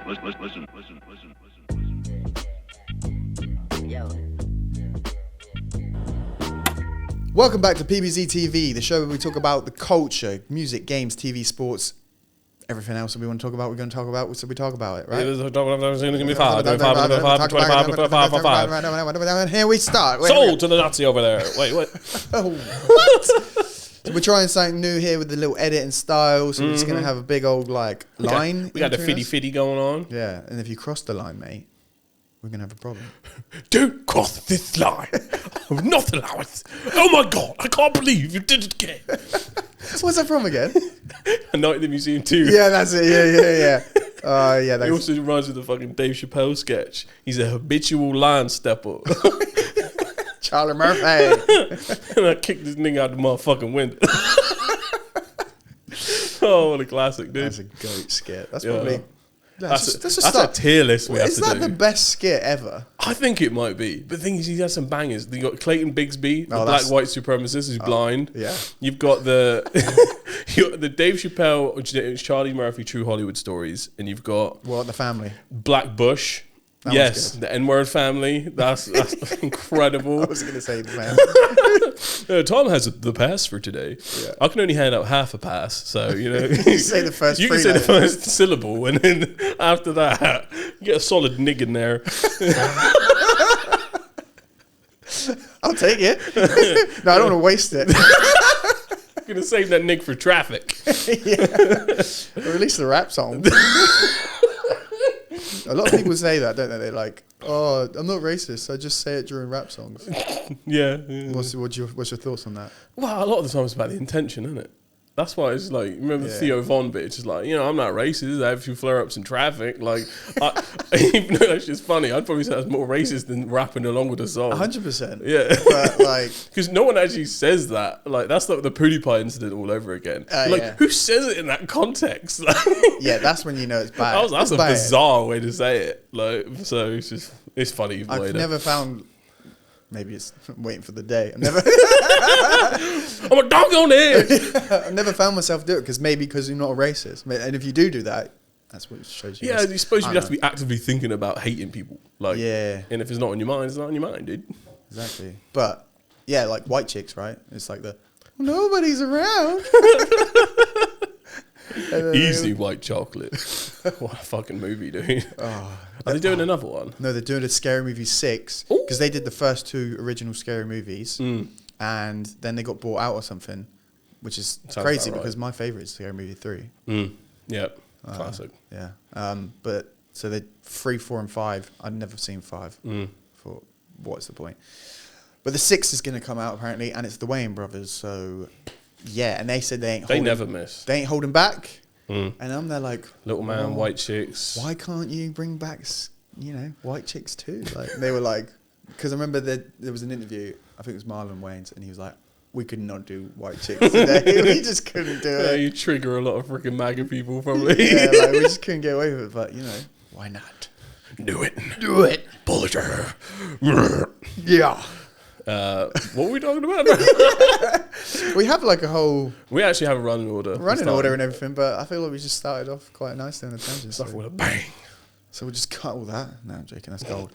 Listen. Yo. Welcome back to PBZ TV, the show where we talk about the culture, music, games, TV, sports, everything else that we want to talk about. We're going to talk about, so we talk about it, right? Here we start. Sold to the Nazi over there. Wait, what? What? So we're trying something new here with the little edit and style. So we're just going to have a big old line. We got the fitty going on. Yeah, and if you cross the line, mate, we're going to have a problem. Don't cross this line. I will not allow it. Oh my God, I can't believe you did it again. What's that from again? A Night at the Museum 2. Yeah, that's it. Yeah. Yeah. He also reminds me of the fucking Dave Chappelle sketch. He's a habitual line stepper. Charlie Murphy. And I kicked this nigga out the motherfucking window. Oh, what a classic, dude. That's a goat skit. That's probably... That's a tier list we have to do. Is that the best skit ever? I think it might be. But the thing is, he has some bangers. You got Clayton Bigsby, the black white supremacist who's blind. Yeah. You've got the Dave Chappelle, Charlie Murphy, True Hollywood Stories, and you've got What, the family? Black Bush. Yes, the N-word family. That's incredible. I was going to say the man. Tom has the pass for today. Yeah. I can only hand out half a pass, so you say the first. You can say the first syllable, and then after that, you get a solid nig in there. I'll take it. No, I don't want to waste it. I'm gonna save that nig for traffic. Yeah. Or at least the rap song. A lot of people say that, don't they? They're like, "Oh, I'm not racist. I just say it during rap songs." Yeah. What's your thoughts on that? Well, a lot of the time it's about the intention, isn't it? That's why it's like, remember the Theo Von bit? It's just like, I'm not racist. I have a few flare-ups in traffic. Like, even though that's just funny, I'd probably say that's more racist than rapping along with the song. 100%. Yeah. But like... Because no one actually says that. Like, that's like the PewDiePie incident all over again. Who says it in that context? Yeah, that's when you know it's bad. That's a bizarre way to say it. Like, so it's funny. I've never found... Maybe it's waiting for the day. I'm a dog on it. I've never found myself do it because you're not a racist. And if you do that, that's what it shows you. Yeah, I suppose you'd have to be actively thinking about hating people. Like, yeah. And if it's not on your mind, it's not on your mind, dude. Exactly. But yeah, like white chicks, right? It's like nobody's around. Easy white chocolate. What a fucking movie, dude. Are they doing another one? No, they're doing a Scary Movie 6 because they did the first 2 original Scary Movies and then they got bought out or something, which is crazy because my favourite is Scary Movie 3. Yeah, classic. Yeah. But so they 3, 4 and 5. I'd never seen 5. Thought, what's the point? But the 6 is going to come out apparently and it's the Wayans brothers, so... Yeah, and they said they never miss. They ain't holding back. And I'm there like... Little man, white chicks. Why can't you bring back, white chicks too? Like they were like... Because I remember there was an interview, I think it was Marlon Wayans, and he was like, we could not do white chicks today. We just couldn't do it. Yeah, you trigger a lot of freaking MAGA people probably. Yeah, like we just couldn't get away with it. But, why not? Do it. Pull it. Yeah. What were we talking about? We have like a whole... We actually have a running order. Running order and everything, but I feel like we just started off quite nicely on the tangent. Stuff with a bang. So we'll just cut all that. No, I'm joking, that's gold.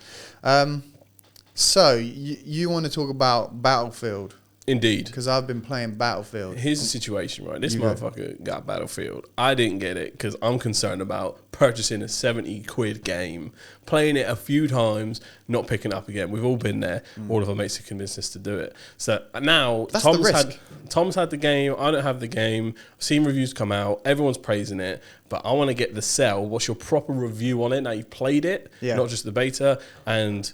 So, you want to talk about Battlefield? Indeed. Because I've been playing Battlefield. Here's the situation, right? This motherfucker got Battlefield. I didn't get it because I'm concerned about purchasing a 70 quid game, playing it a few times, not picking up again. We've all been there. All of our mates have convinced us to do it. So now Tom's had the game. I don't have the game. I've seen reviews come out. Everyone's praising it. But I want to get the sell. What's your proper review on it? Now you've played it, not just the beta. And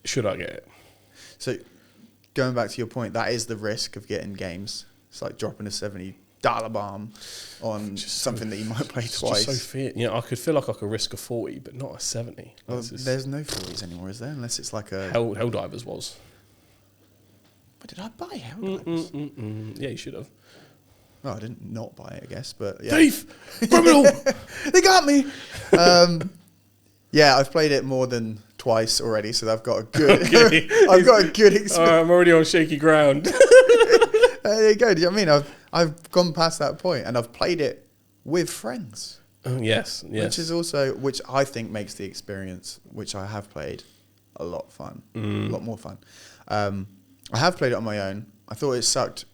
should I get it? So... Going back to your point, that is the risk of getting games. It's like dropping a $70 bomb on something that you might play twice. Just so fair. I could feel like I could risk a 40, but not a 70. Well, there's no 40s anymore, is there? Unless it's like a... Helldivers was. But did I buy Helldivers? Yeah, you should have. Well, I didn't not buy it, I guess, but yeah. Thief! Criminal! They got me! Yeah, I've played it more than... twice already, so I've got a good. I've got a good experience. I'm already on shaky ground. There you go. Do you know what I mean? I've gone past that point, and I've played it with friends. Yes. Which I think makes the experience, which I have played, a lot more fun. I have played it on my own. I thought it sucked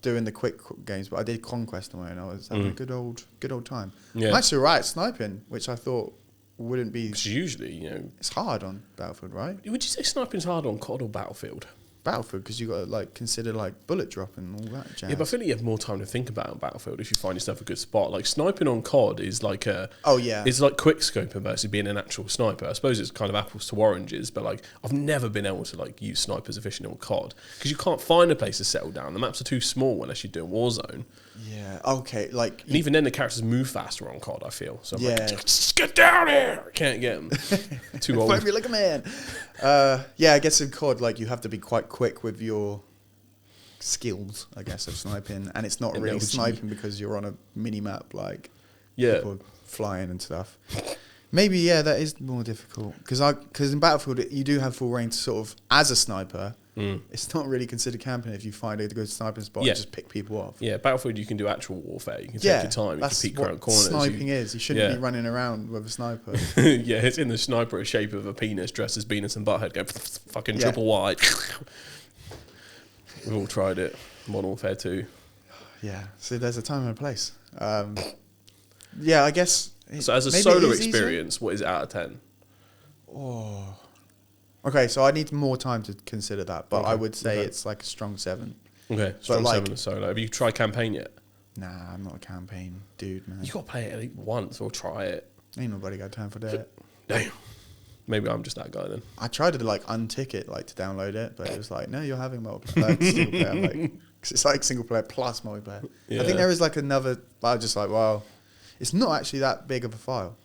doing the quick games, but I did Conquest on my own. I was having a good old time. Yeah. I'm actually right at sniping, which I thought wouldn't be. Because usually, it's hard on Battlefield, right? Would you say sniping's hard on COD or Battlefield? Battlefield, because you got to like consider like bullet drop and all that jazz. Yeah, but I feel like you have more time to think about it on Battlefield if you find yourself a good spot. Like sniping on COD is like it's like quick scoping versus being an actual sniper. I suppose it's kind of apples to oranges, but like I've never been able to like use snipers efficiently on COD because you can't find a place to settle down. The maps are too small unless you're doing Warzone. Yeah. Okay. Like, and even then, the characters move faster on COD. I feel so. I'm like, just get down here. I can't get them. Too old. Fight me like a man. Yeah, I guess in COD, like you have to be quite quick with your skills, I guess, of sniping, and it's not really sniping because you're on a mini map, like people flying and stuff. Maybe that is more difficult because in Battlefield you do have full range, sort of as a sniper. It's not really considered camping if you find a good sniping spot and just pick people off. Yeah, Battlefield you can do actual warfare. You can take your time. You can peek around corners. Sniping is. You shouldn't be running around with a sniper. Yeah, it's in the sniper shape of a penis dressed as Venus and Butthead. Go fucking triple wide. We've all tried it. Modern Warfare 2. Yeah, so there's a time and a place. Yeah, I guess. So as a solo experience, what is it out of 10? Oh. Okay, so I need more time to consider that, but I would say it's like a strong 7. Okay, strong 7 solo. Have you tried campaign yet? Nah, I'm not a campaign dude, man. You got to play it at least once or try it. Ain't nobody got time for that. Damn. Maybe I'm just that guy then. I tried to like untick it, like to download it, but it was like, no, you're having multiplayer, like, single player. I'm like, cause it's like single player plus multiplayer. Yeah. I think there is like another. I was just like, wow, it's not actually that big of a file.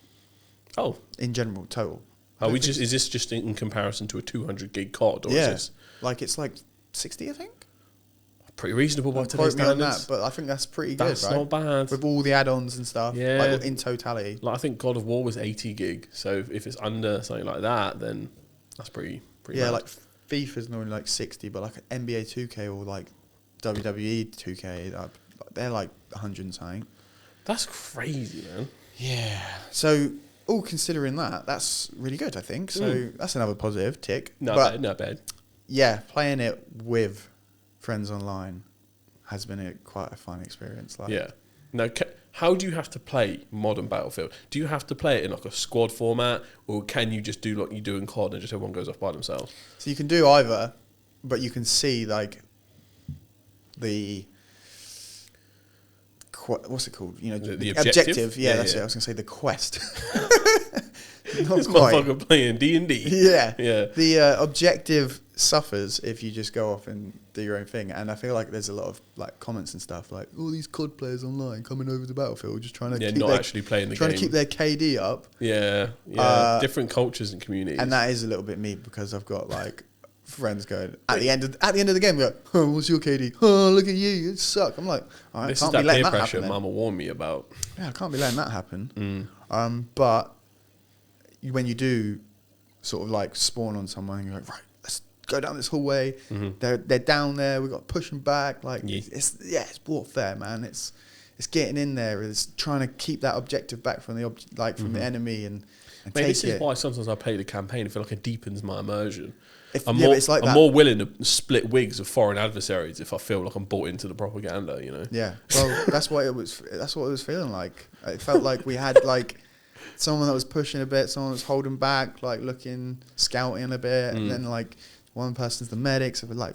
Oh, in general, total. Oh, is this just in comparison to a 200 gig COD? Or is this like it's like 60, I think. Pretty reasonable by today's standards. But I think that's pretty good, right? That's not bad. With all the add-ons and stuff, like in totality. Like I think God of War was 80 gig, so if it's under something like that, then that's pretty bad. Like FIFA's normally like 60, but like NBA 2K or like WWE 2K, they're like 100 and something. That's crazy, man. Yeah. So all considering that, that's really good, I think. So that's another positive tick. Not bad. Yeah, playing it with friends online has been quite a fun experience. Like. Yeah. Now, how do you have to play modern Battlefield? Do you have to play it in like a squad format, or can you just do like you do in COD and just everyone goes off by themselves? So you can do either, but you can see like the what's it called? You know, the objective. Yeah, that's it. I was going to say the quest. Not this motherfucker playing D&D. Yeah. Yeah. The objective suffers if you just go off and do your own thing. And I feel like there's a lot of like comments and stuff like, all these COD players online coming over to Battlefield just trying to actually playing the game. Trying to keep their KD up. Yeah. Different cultures and communities. And that is a little bit me because I've got like friends going at the end of the game, like, oh, what's your KD? Oh, look at you, you suck. I'm like, all right, this can't is be that letting peer that pressure happen. Mama warned me about. Yeah, I can't be letting that happen. But when you do sort of like spawn on someone, you're like, right, let's go down this hallway. They're down there. We've got to push them back. Like it's warfare, man. It's getting in there. It's trying to keep that objective back from the from the enemy and Mate, take this is why sometimes I play the campaign. I feel like it deepens my immersion. I'm more willing to split wigs with foreign adversaries if I feel like I'm bought into the propaganda, you know. Yeah, well, that's what it was feeling like. It felt like we had like someone that was pushing a bit, someone was holding back, like looking, scouting a bit, and then like one person's the medic, so we're like.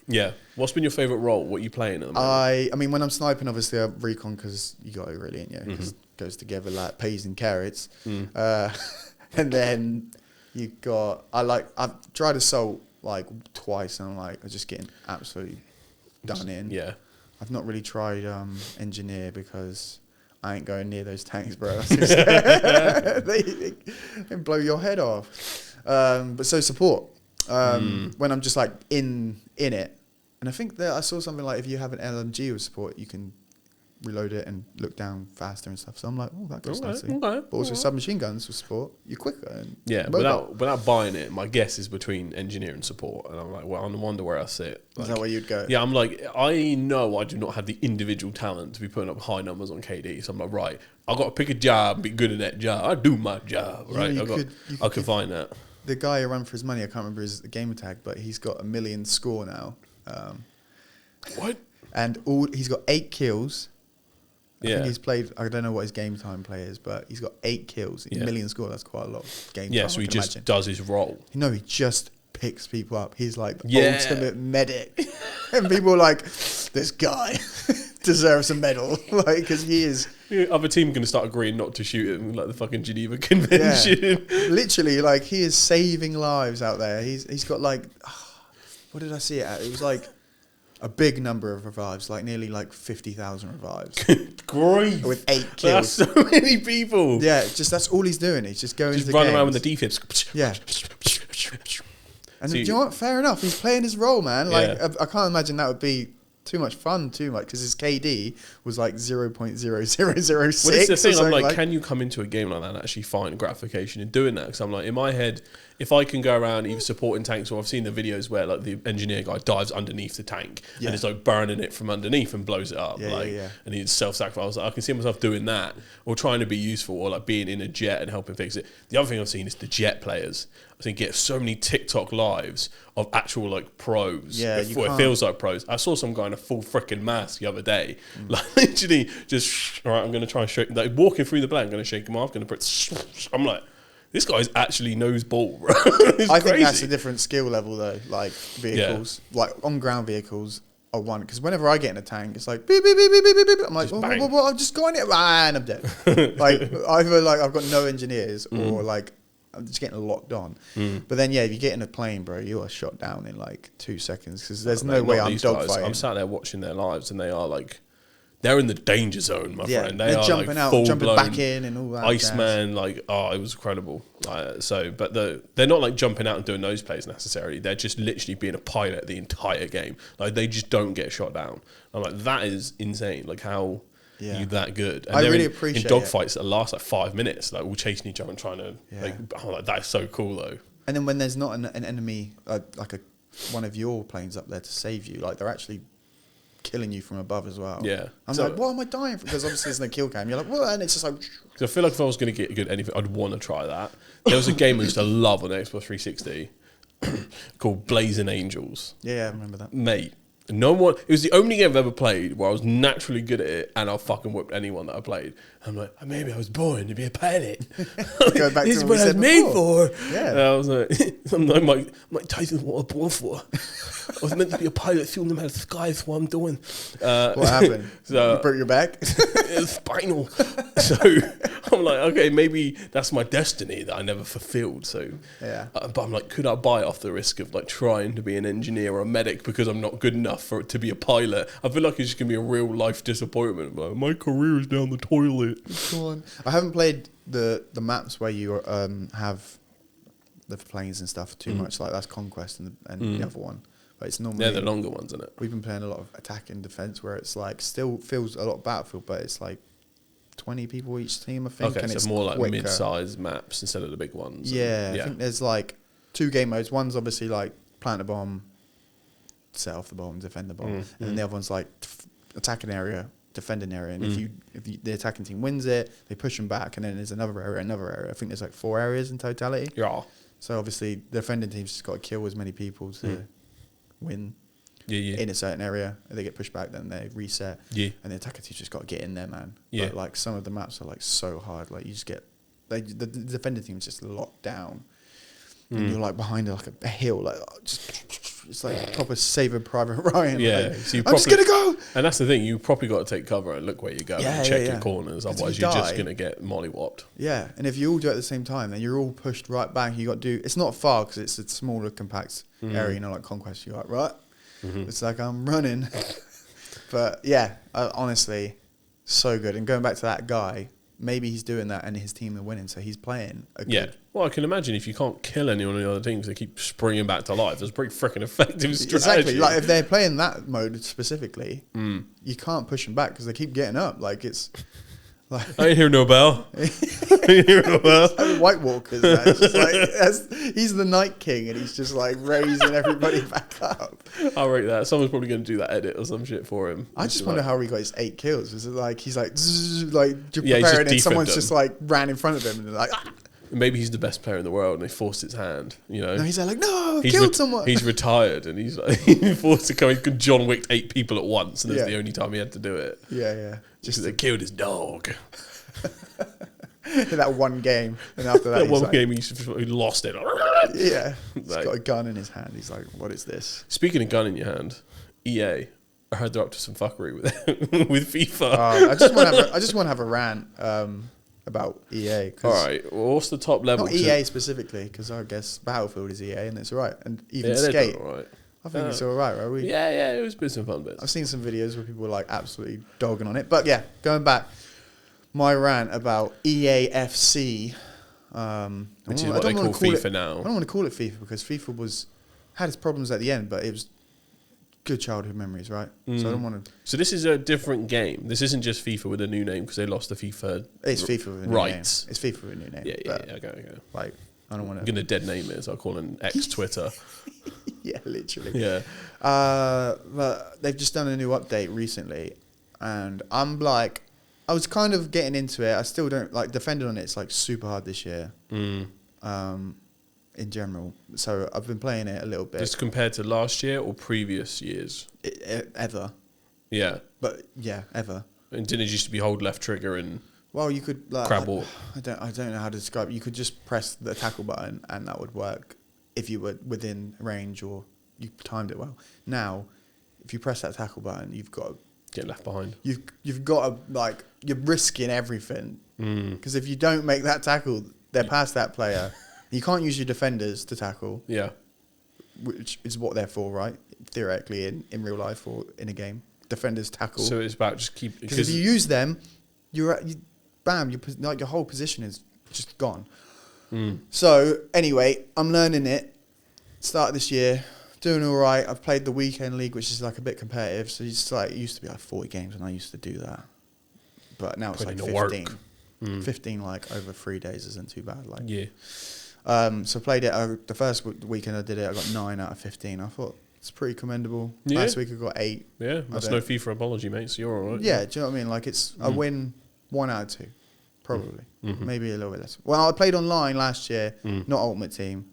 Yeah. What's been your favourite role? What are you playing at the I moment? mean, when I'm sniping, obviously I recon because you got it really in you. Because it goes together like peas and carrots. And then you got I've tried assault like twice, and I'm just getting absolutely done in. Yeah. I've not really tried engineer because I ain't going near those tanks, bro. They blow your head off. But so support. When I'm just like in it, and I think that I saw something like if you have an LMG with support, you can reload it and look down faster and stuff. So I'm like, oh, that goes nicely. Okay, But also submachine guns for sport, you're quicker. And without buying it, my guess is between engineer and support. And I'm like, well, I wonder where I sit. Like, is that where you'd go? Yeah, I'm like, I know I do not have the individual talent to be putting up high numbers on KD. So I'm like, right, I've got to pick a job and be good at that job. I do my job, right? I could find that. The guy who ran for his money, I can't remember his gamer tag, but he's got 1 million score now. What? And he's got 8 kills. I think he's played, I don't know what his game time play is, but he's got 8 kills. 1 million score, that's quite a lot of game time. Yeah, so he just does his role. No, he just picks people up. He's like the ultimate medic. And people are like, this guy deserves a medal. Like, because he is... Other team going to start agreeing not to shoot him, like the fucking Geneva Convention. Yeah. Literally, like, he is saving lives out there. He's got like... what did I see it at? It was like... a big number of revives, like nearly like 50,000 revives. Great. With 8 kills. That's so many people. Yeah, that's all he's doing. He's just going just to running games. around with the defibs. Yeah. And do you know what? Fair enough. He's playing his role, man. Like I can't imagine that would be too much fun, because his KD was like 0.0006. Well, it's the thing. I'm like, can you come into a game like that and actually find gratification in doing that? Because I'm like, in my head, if I can go around either supporting tanks, or I've seen the videos where like the engineer guy dives underneath the tank and it's like burning it from underneath and blows it up, and he's self-sacrifice. Like, I can see myself doing that, or trying to be useful, or like being in a jet and helping fix it. The other thing I've seen is the jet players. I think get so many TikTok lives of actual like pros. Yeah, it feels like pros. I saw some guy in a full freaking mask the other day, like literally just all right. I'm gonna try and shake, like walking through the blank. I'm gonna shake him off. Gonna put. I'm like, this guy's actually knows ball, bro. I think that's a different skill level though. Like vehicles, like on ground vehicles are one, because whenever I get in a tank, it's like beep beep beep beep beep beep. I'm like, what? I've just gone it, and I'm dead. Like either like I've got no engineers, or like I'm just getting locked on. But then if you get in a plane, bro, you are shot down in like 2 seconds, because there's no way I'm dogfighting. I'm sat there watching their lives, and they are like, they're in the danger zone, my friend. They're jumping like out, jumping back in, and all that. Iceman, like, it was incredible. But they're not like jumping out and doing those plays necessarily. They're just literally being a pilot the entire game. Like, they just don't get shot down. I'm like, that is insane. Like, how you that good? And I really appreciate in dogfights that last like 5 minutes, like all chasing each other and trying to like that is so cool though. And then when there's not an enemy, like one of your planes up there to save you, like they're actually killing you from above as well. Yeah. I'm like, what am I dying from? Because obviously there's no kill cam. You're like, what? And it's just like... Because I feel like if I was going to get good anything, I'd want to try that. There was a game I used to love on Xbox 360 called Blazing Angels. Yeah, I remember that. Mate, it was the only game I've ever played where I was naturally good at it, and I fucking whipped anyone that I played. I'm like, maybe I was born to be a pilot. Go back this to is what I was made for. Yeah. And I was like, Mike Tyson's what I was born for. I was meant to be a pilot, filming them out of the sky. That's what I'm doing. What happened? You broke your back? It's spinal. So I'm like, okay, maybe that's my destiny that I never fulfilled. So but I'm like, could I buy it off the risk of like trying to be an engineer or a medic because I'm not good enough for it to be a pilot? I feel like it's just gonna be a real life disappointment. Like, my career is down the toilet. Come on. I haven't played the maps where you have the planes and stuff too much. Like that's Conquest and the other one. But it's normally the longer ones, isn't it? We've been playing a lot of attack and defense, where it's like still feels a lot Battlefield, but it's like 20 people each team, I think. Okay, and so it's more like quicker. mid-sized maps instead of the big ones. Yeah, I think there's like 2 game modes. One's obviously like plant a bomb, set off the bomb, defend the bomb, and then the other one's like attack an area, defend an area, and if the attacking team wins it, they push them back, and then there's another area. I think there's like 4 areas in totality. Yeah. So obviously the defending team's just got to kill as many people to win. In a certain area, if they get pushed back, then they reset. And the attacker team's just got to get in there, man. But like some of the maps are like so hard. Like you just get, the defender team's just locked down, and you're like behind like a hill, like it's like proper Saving Private Ryan. Yeah, like, so I'm just gonna go. And that's the thing, you probably got to take cover and look where you go and check your corners. Otherwise, you're just gonna get mollywopped. Yeah, and if you all do it at the same time, then you're all pushed right back. You got to do. It's not far because it's a smaller, compact area. You know, like Conquest. You're like right. It's like I'm running. But yeah, honestly, so good. And going back to that guy, maybe he's doing that and his team are winning, so he's playing a good. Yeah. Well, I can imagine if you can't kill anyone on the other teams, they keep springing back to life. It's a pretty freaking effective strategy. Exactly. Like if they're playing that mode specifically, you can't push them back because they keep getting up. Like it's like I ain't hear no bell. I ain't hear no bell. like White Walkers. It's just like he's the Night King and he's just like raising everybody back up. I'll rate that. Someone's probably going to do that edit or some shit for him. I just wonder how he got his 8 kills. Is it like he's like zzz, like Yeah, preparing and someone's just like ran in front of him and they're like. Ah! Maybe he's the best player in the world and they forced his hand, you know. No, he's like, no, I killed someone. He's retired and he's like forced to come. He could John Wick 8 people at once, and that's the only time he had to do it. Yeah. Just they killed his dog. In that one game, and after that, one game he lost it. Yeah, he's got a gun in his hand. He's like, what is this? Speaking of gun in your hand, EA, I heard they're up to some fuckery with with FIFA. I just want to have a rant. About EA. All right, well, what's the top level? Not EA specifically, because I guess Battlefield is EA and it's all right. And even Skate, all right. I think it's all right, right? Yeah, it was been some fun bits. I've seen some videos where people were like absolutely dogging on it. But yeah, going back, my rant about EAFC. Which is what they call FIFA now. I don't want to call it FIFA because FIFA had its problems at the end, but it was good childhood memories, right? So I don't want to. So this is a different game. This isn't just FIFA with a new name because they lost the FIFA. It's FIFA with a new name. It's FIFA with a new name. Yeah. Okay. Like I don't want to. I'm gonna dead name it. So I'll call it X Twitter. Yeah, literally. Yeah. But they've just done a new update recently, and I'm like, I was kind of getting into it. I still don't like defending on it. It's like super hard this year. In general, so I've been playing it a little bit. Just compared to last year or previous years? Ever. Yeah. But yeah, ever. And didn't it used to be hold left trigger and well, you could like crab walk? I don't know how to describe it. You could just press the tackle button and that would work if you were within range or you timed it well. Now, if you press that tackle button, you've got to get left behind. You've got to like you're risking everything because if you don't make that tackle, they're past that player. You can't use your defenders to tackle. Yeah. Which is what they're for, right? Theoretically, in real life or in a game. Defenders tackle. So it's about just keep... Because if you use them, bam, your whole position is just gone. So, anyway, I'm learning it. Started this year. Doing all right. I've played the weekend league, which is like a bit competitive. So it's like, it used to be like 40 games and I used to do that. But now it's like 15. 15 like over 3 days isn't too bad. Like yeah. So played it the first weekend I did it. I got 9 out of 15. I thought it's pretty commendable. Yeah. Last week I got 8. Yeah, that's no FIFA apology, mate. So you're all right. Yeah, do you know what I mean? Like it's I win 1 out of 2, probably, maybe a little bit less. Well, I played online last year, not Ultimate Team.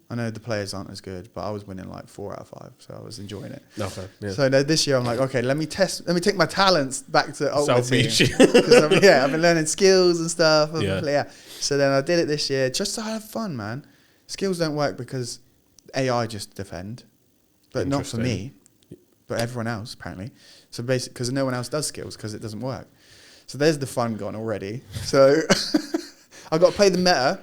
I know the players aren't as good, but I was winning like 4 out of 5, so I was enjoying it. Okay. Yeah. So this year I'm like, okay, let me take my talents back to Ultimate Team. I've been learning skills and stuff. Yeah. So then I did it this year just to have fun, man. Skills don't work because AI just defend, but not for me, but everyone else apparently. So basically, because no one else does skills because it doesn't work. So there's the fun gone already. So I've got to play the meta.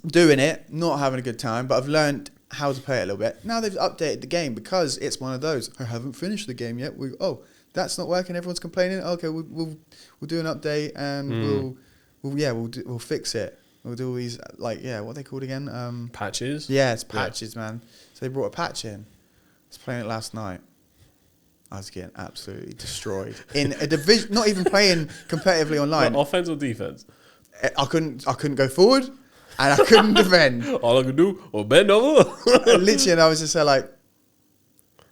Doing it, not having a good time, but I've learned how to play it a little bit. Now they've updated the game because it's one of those. I haven't finished the game yet. That's not working. Everyone's complaining. Okay, we'll do an update and we'll fix it. We'll do all these what are they called again? Patches. Yeah, it's patches, man. So they brought a patch in. I was playing it last night. I was getting absolutely destroyed in a division. Not even playing competitively online. What, offense or defense? I couldn't go forward. And I couldn't defend. All I could do was bend over. Literally, and I was just like,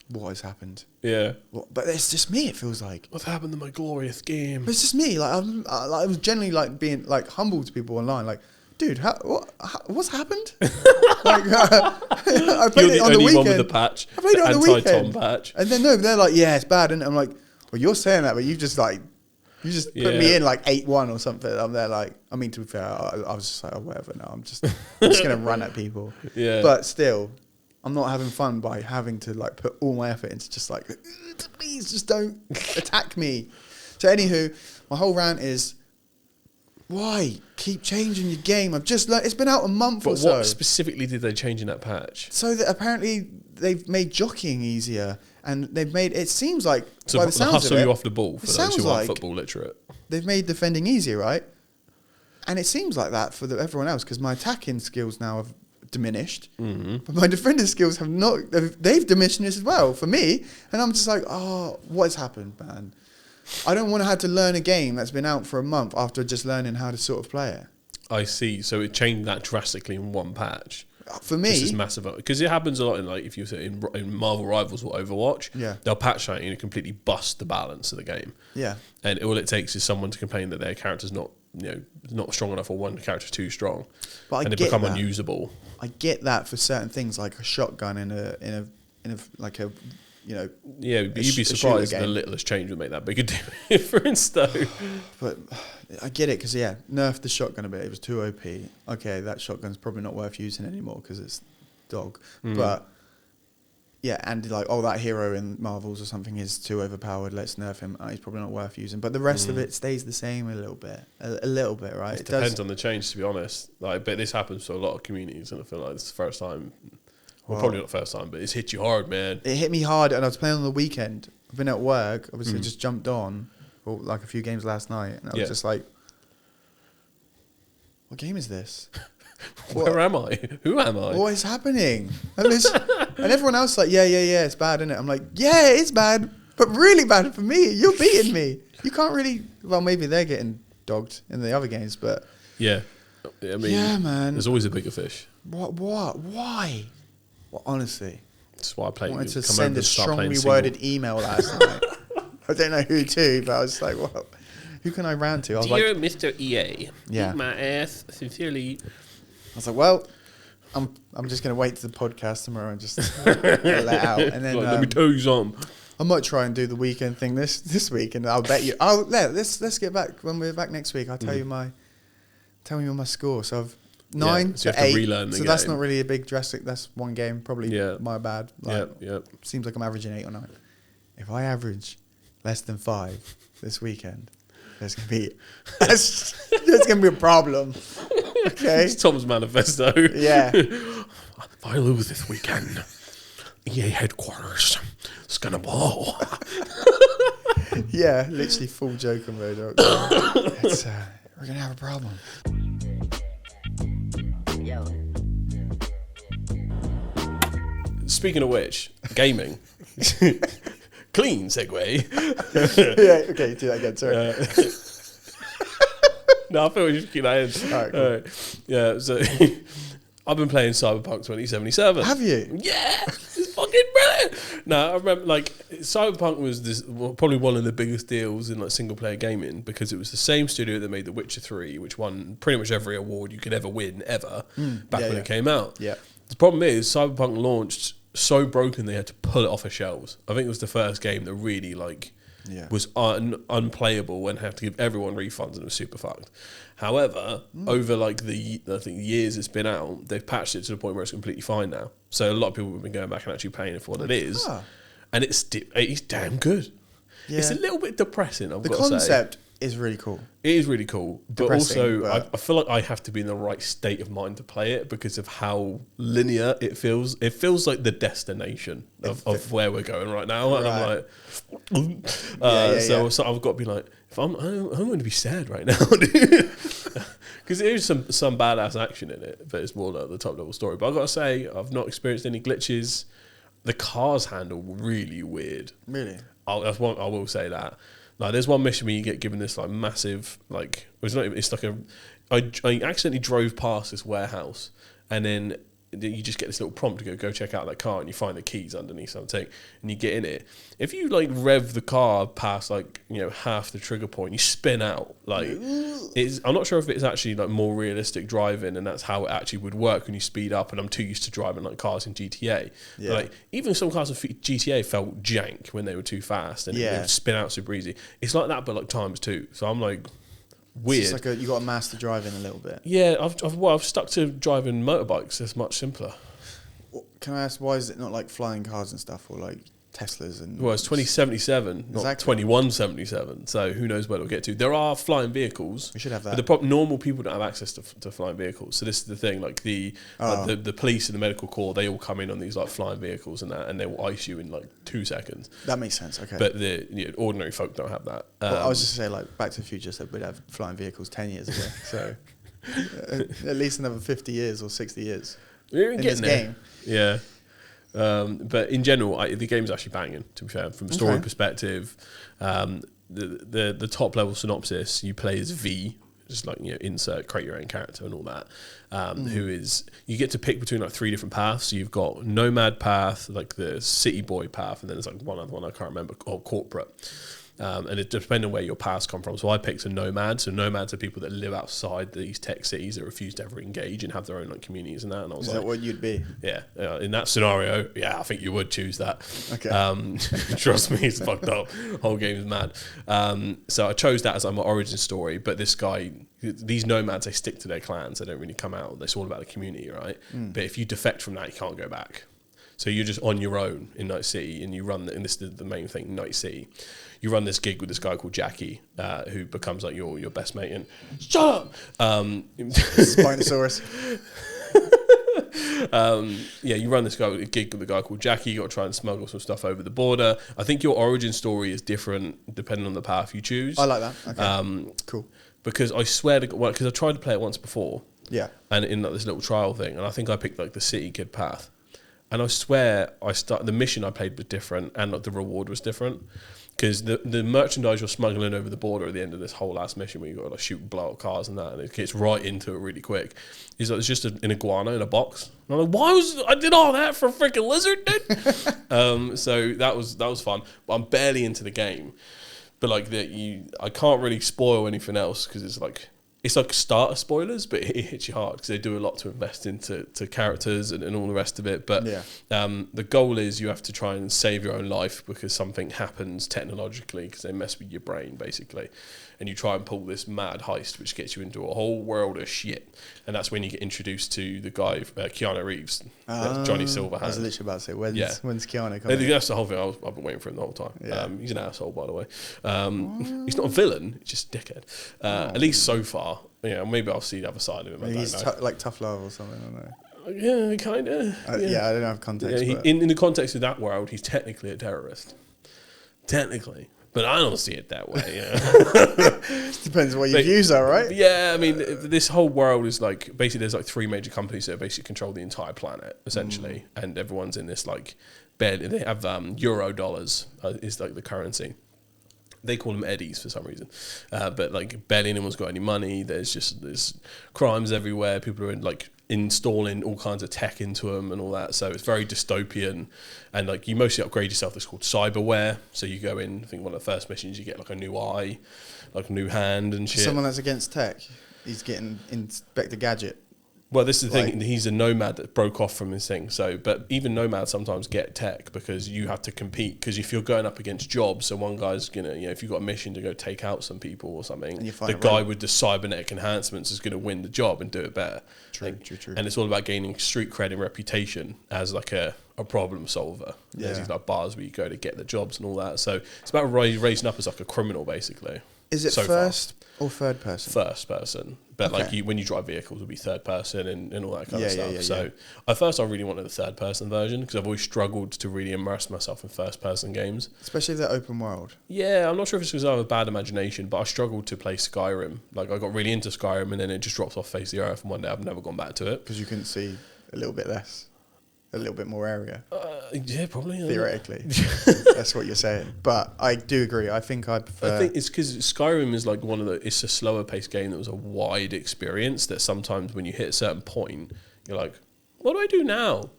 what has happened? Yeah. But it's just me, it feels like. What's happened to my glorious game? But it's just me. Like, I was generally like being like humble to people online. Like, dude, what's happened? I played it on the weekend. One with the patch. I played it on the weekend. Anti-Tom patch. And then they're like, yeah, it's bad. And I'm like, well, you're saying that, but you just put me in like 8-1 or something. I'm there like, I mean, to be fair, I was just like, oh, whatever. No, I'm just going to run at people. Yeah. But still, I'm not having fun by having to like put all my effort into just like, please just don't attack me. So anywho, my whole rant is, why keep changing your game? I've just learned, it's been out a month or so. But what specifically did they change in that patch? So that apparently they've made jockeying easier. And they've made, it seems like, so by the sounds hustle of it, you off the ball for those who aren't football literate. They've made defending easier, right? And it seems like that for everyone else, because my attacking skills now have diminished, but my defender skills have not. They've diminished as well for me, and I'm just like, oh, what has happened, man? I don't want to have to learn a game that's been out for a month after just learning how to sort of play it. I see. So it changed that drastically in one patch. For me, this is massive, because it happens a lot in, like, if you say in Marvel Rivals or Overwatch, they'll patch that and completely bust the balance of the game. Yeah, and all it takes is someone to complain that their character's not strong enough, or one character's too strong, and it become unusable. I get that for certain things, like a shotgun in a like a, you know. Yeah, you'd be surprised the littlest change would make that big a difference, though. But I get it, because nerfed the shotgun a bit. It was too OP. Okay, that shotgun's probably not worth using anymore because it's dog. But yeah, and like, oh, that hero in Marvels or something is too overpowered. Let's nerf him. He's probably not worth using. But the rest of it stays the same a little bit. A little bit, right? It depends on the change, to be honest. Like, but this happens to a lot of communities, and I feel like it's the first time. Well, probably not the first time, but it's hit you hard, man. It hit me hard, and I was playing on the weekend. I've been at work. Obviously, just jumped on for like a few games last night, and I was just like, what game is this? Where am I? Who am I? What is happening? And everyone else is like, yeah, it's bad, isn't it? I'm like, yeah, it's bad, but really bad for me. You're beating me. You can't really. Well, maybe they're getting dogged in the other games, but yeah, I mean, man, there's always a bigger fish. What? Why? Well, honestly, that's why I wanted to send a strongly worded email last night. I don't know who to, but I was like, well, who can I rant to? I was Dear like, Mr. EA, yeah, eat my ass, sincerely. I was like, well, I'm just going to wait to the podcast tomorrow and just let out. And then let me tell you something. I might try and do the weekend thing this week, and I'll bet you. Let's get back when we're back next week. I'll tell you my score. So I've 9 to 8. So that's not really a big drastic. That's one game, probably my bad. Like, seems like I'm averaging 8 or 9. If I average less than 5 this weekend, there's gonna be a problem. Okay, it's Tom's manifesto. Yeah. If I lose this weekend, EA headquarters is gonna blow. Yeah, literally full Joker mode. We're gonna have a problem. Speaking of which, gaming. Clean segue. Yeah, okay, do that again, sorry. No, I feel we should keep that in. All right, cool. All right. Yeah, so I've been playing Cyberpunk 2077. Have you? Yeah, it's fucking brilliant. No, I remember, like, Cyberpunk was probably one of the biggest deals in like single player gaming, because it was the same studio that made The Witcher 3, which won pretty much every award you could ever win back when it came out. Yeah. The problem is Cyberpunk launched so broken they had to pull it off the shelves. I think it was the first game that really was unplayable and had to give everyone refunds, and it was super fucked. However, over like I think years it's been out, they've patched it to the point where it's completely fine now. So a lot of people have been going back and actually paying it for what it is, and it's damn good. Yeah. It's a little bit depressing. I've got to say. The concept is really cool. It is really cool, but also I feel like I have to be in the right state of mind to play it because of how linear it feels. It feels like the destination of where we're going right now. And I'm like, so I've got to be like, if I'm going to be sad right now, because there is some badass action in it, but it's more like the top level story. But I've got to say, I've not experienced any glitches. The cars handle really weird. Really, that's one I will say that. Like, there's one mission where you get given this like massive, like, it's like I accidentally drove past this warehouse, and then you just get this little prompt to go check out that car, and you find the keys underneath something, and you get in it. If you like rev the car past like, you know, half the trigger point, you spin out. Like, I'm not sure if it's actually like more realistic driving, and that's how it actually would work when you speed up. And I'm too used to driving like cars in GTA. Yeah. Like, even some cars in GTA felt jank when they were too fast, and it would spin out super easy. It's like that, but like times 2. So I'm like, weird. It's like you got to master driving a little bit. Yeah, I've stuck to driving motorbikes. It's much simpler. Can I ask, why is it not like flying cars and stuff, or like Teslas and? Well, it's 2077, not 2177. So who knows where it'll get to? There are flying vehicles. We should have that. But the normal people don't have access to flying vehicles. So this is the thing. Like the police and the medical corps, they all come in on these like flying vehicles and that, and they will ice you in like 2 seconds. That makes sense. Okay. But the ordinary folk don't have that. Well, I was just saying, like, Back to the Future said we'd have flying vehicles 10 years ago. So At least another 50 years or 60 years You're in this game. Yeah. But in general, the game's actually banging, to be fair. From a story perspective, the top level synopsis, you play as V, just like, insert, create your own character and all that, who is, you get to pick between like 3 different paths. So you've got nomad path, like the city boy path, and then there's like one other one I can't remember, called corporate. And it depends on where your paths come from. So I picked a nomad. So nomads are people that live outside these tech cities that refuse to ever engage and have their own like communities and that. And I was Is that what you'd be? Yeah, in that scenario, yeah, I think you would choose that. Okay. Trust me, it's fucked up. Whole game is mad. So I chose that as like my origin story. But this guy, these nomads, they stick to their clans. They don't really come out. It's all about the community, right? But if you defect from that, you can't go back. So you're just on your own in Night City, and you run, and this is the main thing, Night City. You run this gig with this guy called Jackie, who becomes like your best mate. And shut up, Spinosaurus. You run this gig with a guy called Jackie. You got to try and smuggle some stuff over the border. I think your origin story is different depending on the path you choose. I like that. Okay. Cool. Because I swear to God, because I tried to play it once before. Yeah. And in like this little trial thing, and I think I picked like the city kid path. And I swear, the mission I played was different, and like the reward was different, because the merchandise you're smuggling over the border at the end of this whole last mission, where you got to like shoot and blow up cars and that, and it gets right into it really quick. Is like it's just an iguana in a box. And I'm like, I did all that for a freaking lizard, dude? So that was fun, but I'm barely into the game. But like I can't really spoil anything else because it's like starter spoilers, but it hits you hard because they do a lot to invest into characters and all the rest of it. But the goal is you have to try and save your own life because something happens technologically because they mess with your brain, basically. And you try and pull this mad heist, which gets you into a whole world of shit. And that's when you get introduced to the guy, Keanu Reeves, Johnny Silverhand. I was literally about to say, when's Keanu coming? That's the whole thing. I've been waiting for him the whole time. Yeah. He's an asshole, by the way. He's not a villain. He's just a dickhead. At least so far. Maybe I'll see the other side of him. Maybe he's like tough love or something. I don't Yeah, know. kind of. I don't have context. Yeah, in the context of that world, he's technically a terrorist. Technically. But I don't see it that way. Depends what your views are, right? Yeah, I mean, this whole world is like, basically there's like 3 major companies that basically control the entire planet, essentially. And everyone's in this like, they have euro dollars is like the currency. They call them eddies for some reason. But like barely anyone's got any money. There's crimes everywhere. People are like installing all kinds of tech into them and all that. So it's very dystopian. And like you mostly upgrade yourself. That's called cyberware. So you go in, I think one of the first missions, you get like a new eye, like a new hand and shit. Someone that's against tech, he's getting Inspector Gadget. Well, this is the thing. He's a nomad that broke off from his thing. So, but even nomads sometimes get tech because you have to compete. Because if you're going up against jobs, so one guy's gonna, if you've got a mission to go take out some people or something, the guy with the cybernetic enhancements is gonna win the job and do it better. True. And it's all about gaining street cred and reputation as like a problem solver. Yeah. There's these like bars where you go to get the jobs and all that. So it's about raising up as like a criminal, basically. Is it first or third person? First person. But like when you drive vehicles, it'll be third person and all that kind of stuff. So at first I really wanted the third person version because I've always struggled to really immerse myself in first person games. Especially if they're open world. Yeah, I'm not sure if it's because I have a bad imagination, but I struggled to play Skyrim. Like I got really into Skyrim and then it just dropped off face of the earth and one day I've never gone back to it. Because you couldn't see a little bit less. A little bit more area. Yeah, probably. Theoretically. That's what you're saying. But I do agree. I think I prefer... I think it's because Skyrim is like it's a slower paced game that was a wide experience that sometimes when you hit a certain point, you're like, what do I do now?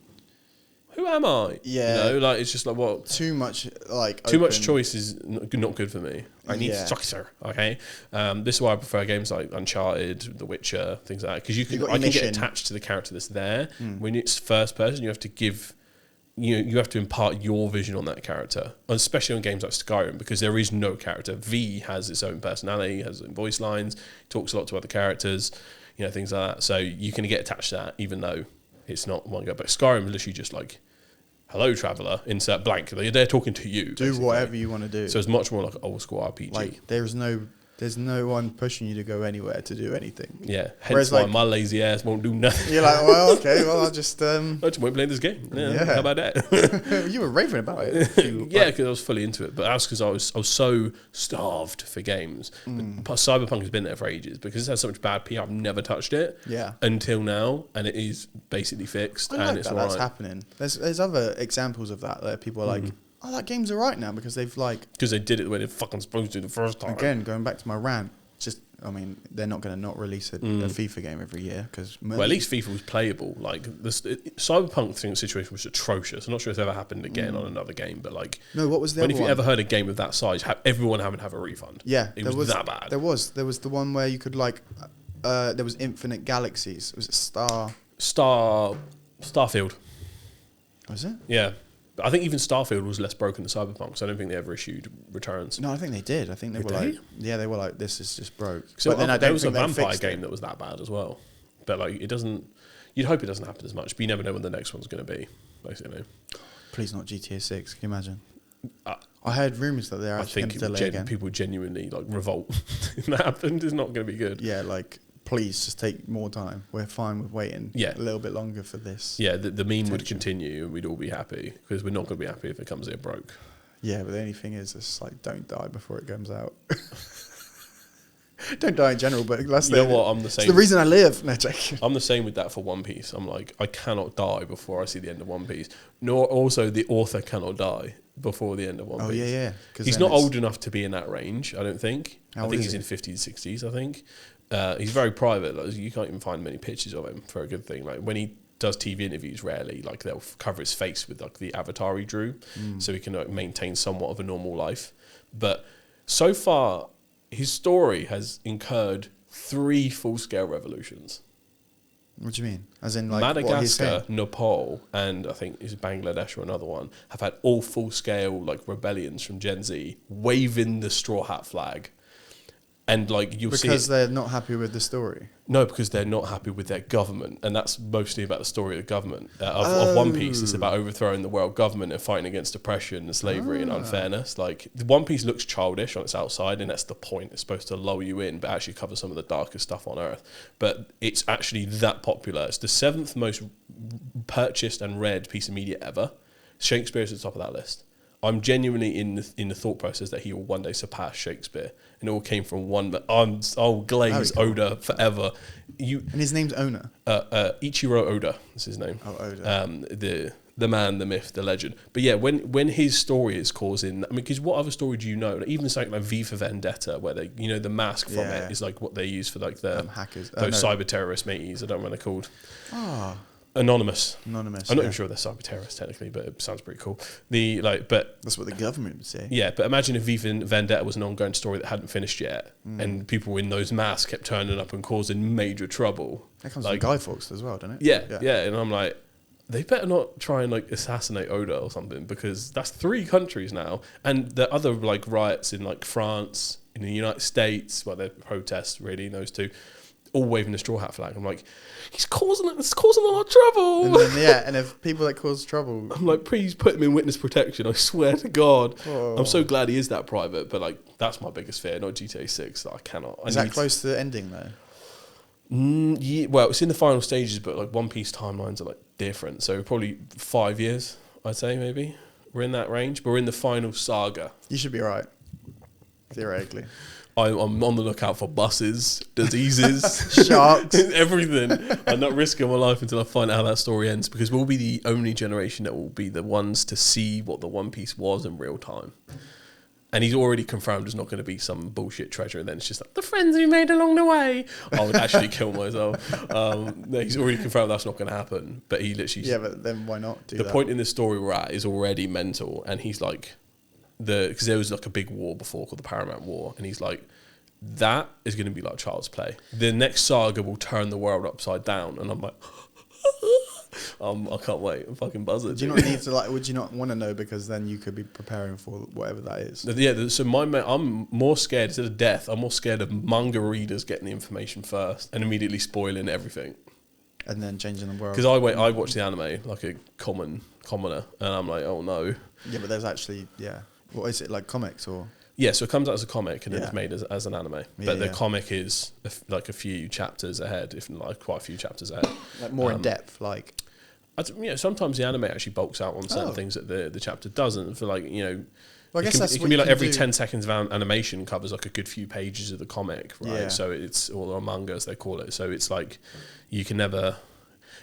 Who am I? Yeah. Like it's just like what? Too much choice is not good for me. I need structure. Okay. This is why I prefer games like Uncharted, The Witcher, things like that, because I can get attached to the character that's there. When it's first person, you have to give. You have to impart your vision on that character, especially on games like Skyrim, because there is no character. V has its own personality, has its own voice lines, talks a lot to other characters, things like that. So you can get attached to that, even though it's not one guy. But Skyrim is literally just like, hello, traveller, insert blank. They're talking to you. Do basically whatever you want to do. So it's much more like an old school RPG. Like, there's no There's no one pushing you to go anywhere to do anything. Yeah, hence Whereas, why like, my lazy ass won't do nothing. You're like, well, okay, well, I'll just... I just won't play this game. Yeah. How about that? You were raving about it. Yeah, because I was fully into it. But that's because I was so starved for games. But Cyberpunk has been there for ages because it has so much bad PR. I've never touched it until now, and it is basically fixed. I like and it's that all that's right. happening. There's other examples of that where people are like, oh, that game's all right now because they've like... Because they did it the way they're fucking supposed to the first time. Again, going back to my rant, just, I mean, they're not going to not release a FIFA game every year because... Well, at least FIFA was playable. Like, the Cyberpunk situation was atrocious. I'm not sure if it's ever happened again on another game, but like... No, what was the other If you one? ever heard a game of that size, everyone having to have a refund. Yeah. It was that bad. There was the one where you could like... there was Infinite Galaxies. Was it Starfield. Was it? Yeah. I think even Starfield was less broken than Cyberpunk, so I don't think they ever issued returns. No, I think they did. I think they were like... Yeah, they were like, this is just broke. So but then I don't there was a think they vampire fixed game it. that was that bad as well. But like, it doesn't... You'd hope it doesn't happen as much, but you never know when the next one's going to be, basically. Please not GTA 6. Can you imagine? I heard rumours that they're actually going to delay again. People genuinely like revolt if that happened. It's not going to be good. Yeah, like, please just take more time. We're fine with waiting a little bit longer for this. Yeah, the meme would continue and we'd all be happy because we're not going to be happy if it comes here broke. Yeah, but the only thing is, it's like, don't die before it comes out. Don't die in general, but that's you know what? I'm the same. It's the reason I live. No, joking. I'm the same with that for One Piece. I'm like, I cannot die before I see the end of One Piece. Nor also the author cannot die before the end of One Piece. Oh, yeah. He's not old enough to be in that range, I don't think. How I old think is he's he? in 50s, 60s, I think. He's very private. Like, you can't even find many pictures of him for a good thing. Like when he does TV interviews, rarely, like they'll cover his face with like the avatar he drew, so he can like, maintain somewhat of a normal life. But so far, his story has incurred 3 full-scale revolutions. What do you mean? As in, like, Madagascar, Nepal, and I think it's Bangladesh or another one, have had all full-scale like rebellions from Gen Z waving the straw hat flag. And like you'll see, because they're not happy with the story. No, because they're not happy with their government, and that's mostly about the story of the government of One Piece. It's about overthrowing the world government and fighting against oppression and slavery and unfairness. Like the One Piece looks childish on its outside, and that's the point. It's supposed to lull you in, but actually cover some of the darkest stuff on Earth. But it's actually that popular. It's the 7th most purchased and read piece of media ever. Shakespeare's at the top of that list. I'm genuinely in the thought process that he will one day surpass Shakespeare, and it all came from one. But Glaze Oda forever. And his name's Ona. Ichiro Oda is his name. Oh, Oda. The man, the myth, the legend. But yeah, when his story is causing, I mean, because what other story do you know? Like, even something like V for Vendetta, where they, you know, the mask from it is like what they use for like the hackers, those cyber terrorist mateys. I don't know what they're called. Anonymous. I'm not even sure they're cyber terrorists technically, but it sounds pretty cool. But that's what the government would say. Yeah, but imagine if V for Vendetta was an ongoing story that hadn't finished yet, and people in those masks kept turning up and causing major trouble. That comes from Guy Fawkes as well, doesn't it? Yeah, and I'm like, they better not try and like assassinate Oda or something, because that's 3 countries now, and the other like riots in like France, in the United States, well, they're protests really, those 2. All waving the straw hat flag. I'm like, it's causing a lot of trouble. And then, and if people that cause trouble, I'm like, please put him in witness protection. I swear to God. I'm so glad he is that private, but like, that's my biggest fear. Not GTA 6. That I cannot. Is that close to the ending though? Yeah, well, it's in the final stages, but like One Piece timelines are like different. So probably 5 years, I'd say maybe. We're in that range, but we're in the final saga. You should be right, theoretically. I'm on the lookout for buses, diseases, sharks, everything. I'm not risking my life until I find out how that story ends, because we'll be the only generation that will be the ones to see what the One Piece was in real time. And he's already confirmed there's not going to be some bullshit treasure, and then it's just like, the friends we made along the way. I would actually kill myself. He's already confirmed that's not going to happen. But he literally... Yeah, but then why not do that? The point in the story we're at is already mental, and he's like... Because there was like a big war before called the Paramount War, and he's like, that is going to be like child's play. The next saga will turn the world upside down, and I'm like, I can't wait. I'm fucking buzzing. Do you not need to like? Would you not want to know, because then you could be preparing for whatever that is? Yeah. So I'm more scared instead of death. I'm more scared of manga readers getting the information first and immediately spoiling everything, and then changing the world. Because I watch the anime like a commoner, and I'm like, oh no. Yeah, but there's actually What is it, like comics or? Yeah, so it comes out as a comic and then Yeah. it's made as an anime. Yeah, But the yeah. comic is like a few chapters ahead, if not like quite a few chapters ahead. Like more in depth, like. Sometimes the anime actually bulks out on certain things that the chapter doesn't. For like, you know, Well, I guess that's it what can be you like can every do. 10 seconds of animation covers like a good few pages of the comic, right? Yeah. So it's, or manga as they call it. So it's like, you can never,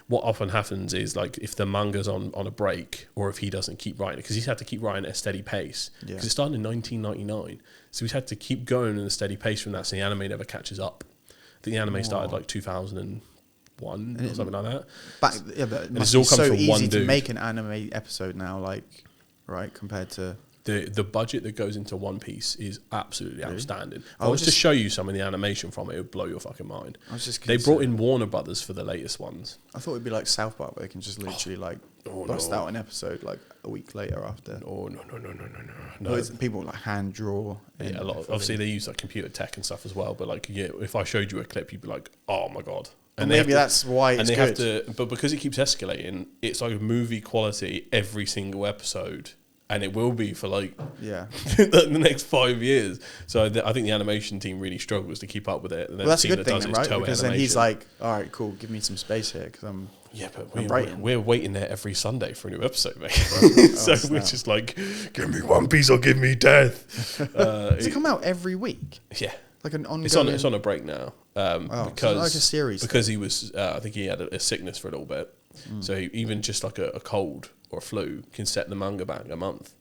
what often happens is like if the manga's on a break or if he doesn't keep writing, because he's had to keep writing at a steady pace. Yeah. Because it started in 1999. So he's had to keep going in a steady pace from that, so the anime never catches up. I think the anime started like 2001 or something like that. But it must all be come so from one easy to dude. make an anime episode now, like, right, compared to. The budget that goes into One Piece is absolutely outstanding. If I I was was to just- show you some of the animation from it, it would blow your fucking mind. I was just They concerned. brought in Warner Brothers for the latest ones. I thought it'd be like South Park, where they can just literally bust no. out an episode like a week later after. Oh no. Or is it people like hand draw. Yeah, a lot. Obviously, they use like computer tech and stuff as well. But like, yeah, if I showed you a clip, you'd be like, "Oh my god!" And they maybe have to- that's why it's and they good. have to, but because it keeps escalating, it's like movie quality every single episode, and it will be for like Yeah. the next 5 years. So I think the animation team really struggles to keep up with it. And Well, that's a the team good that thing, does then, it is right? Toei Because then he's Animation. like, all right, cool, give me some space here, because I'm. Yeah, but I'm writing. we're waiting there every Sunday for a new episode, mate. Oh, so we're snap. just like, give me One Piece or give me death. Does it come out every week? Yeah, Like an ongoing. it's on a break now so because like a series because he was I think he had a sickness for a little bit, so even just like a cold or a flu can set the manga back a month.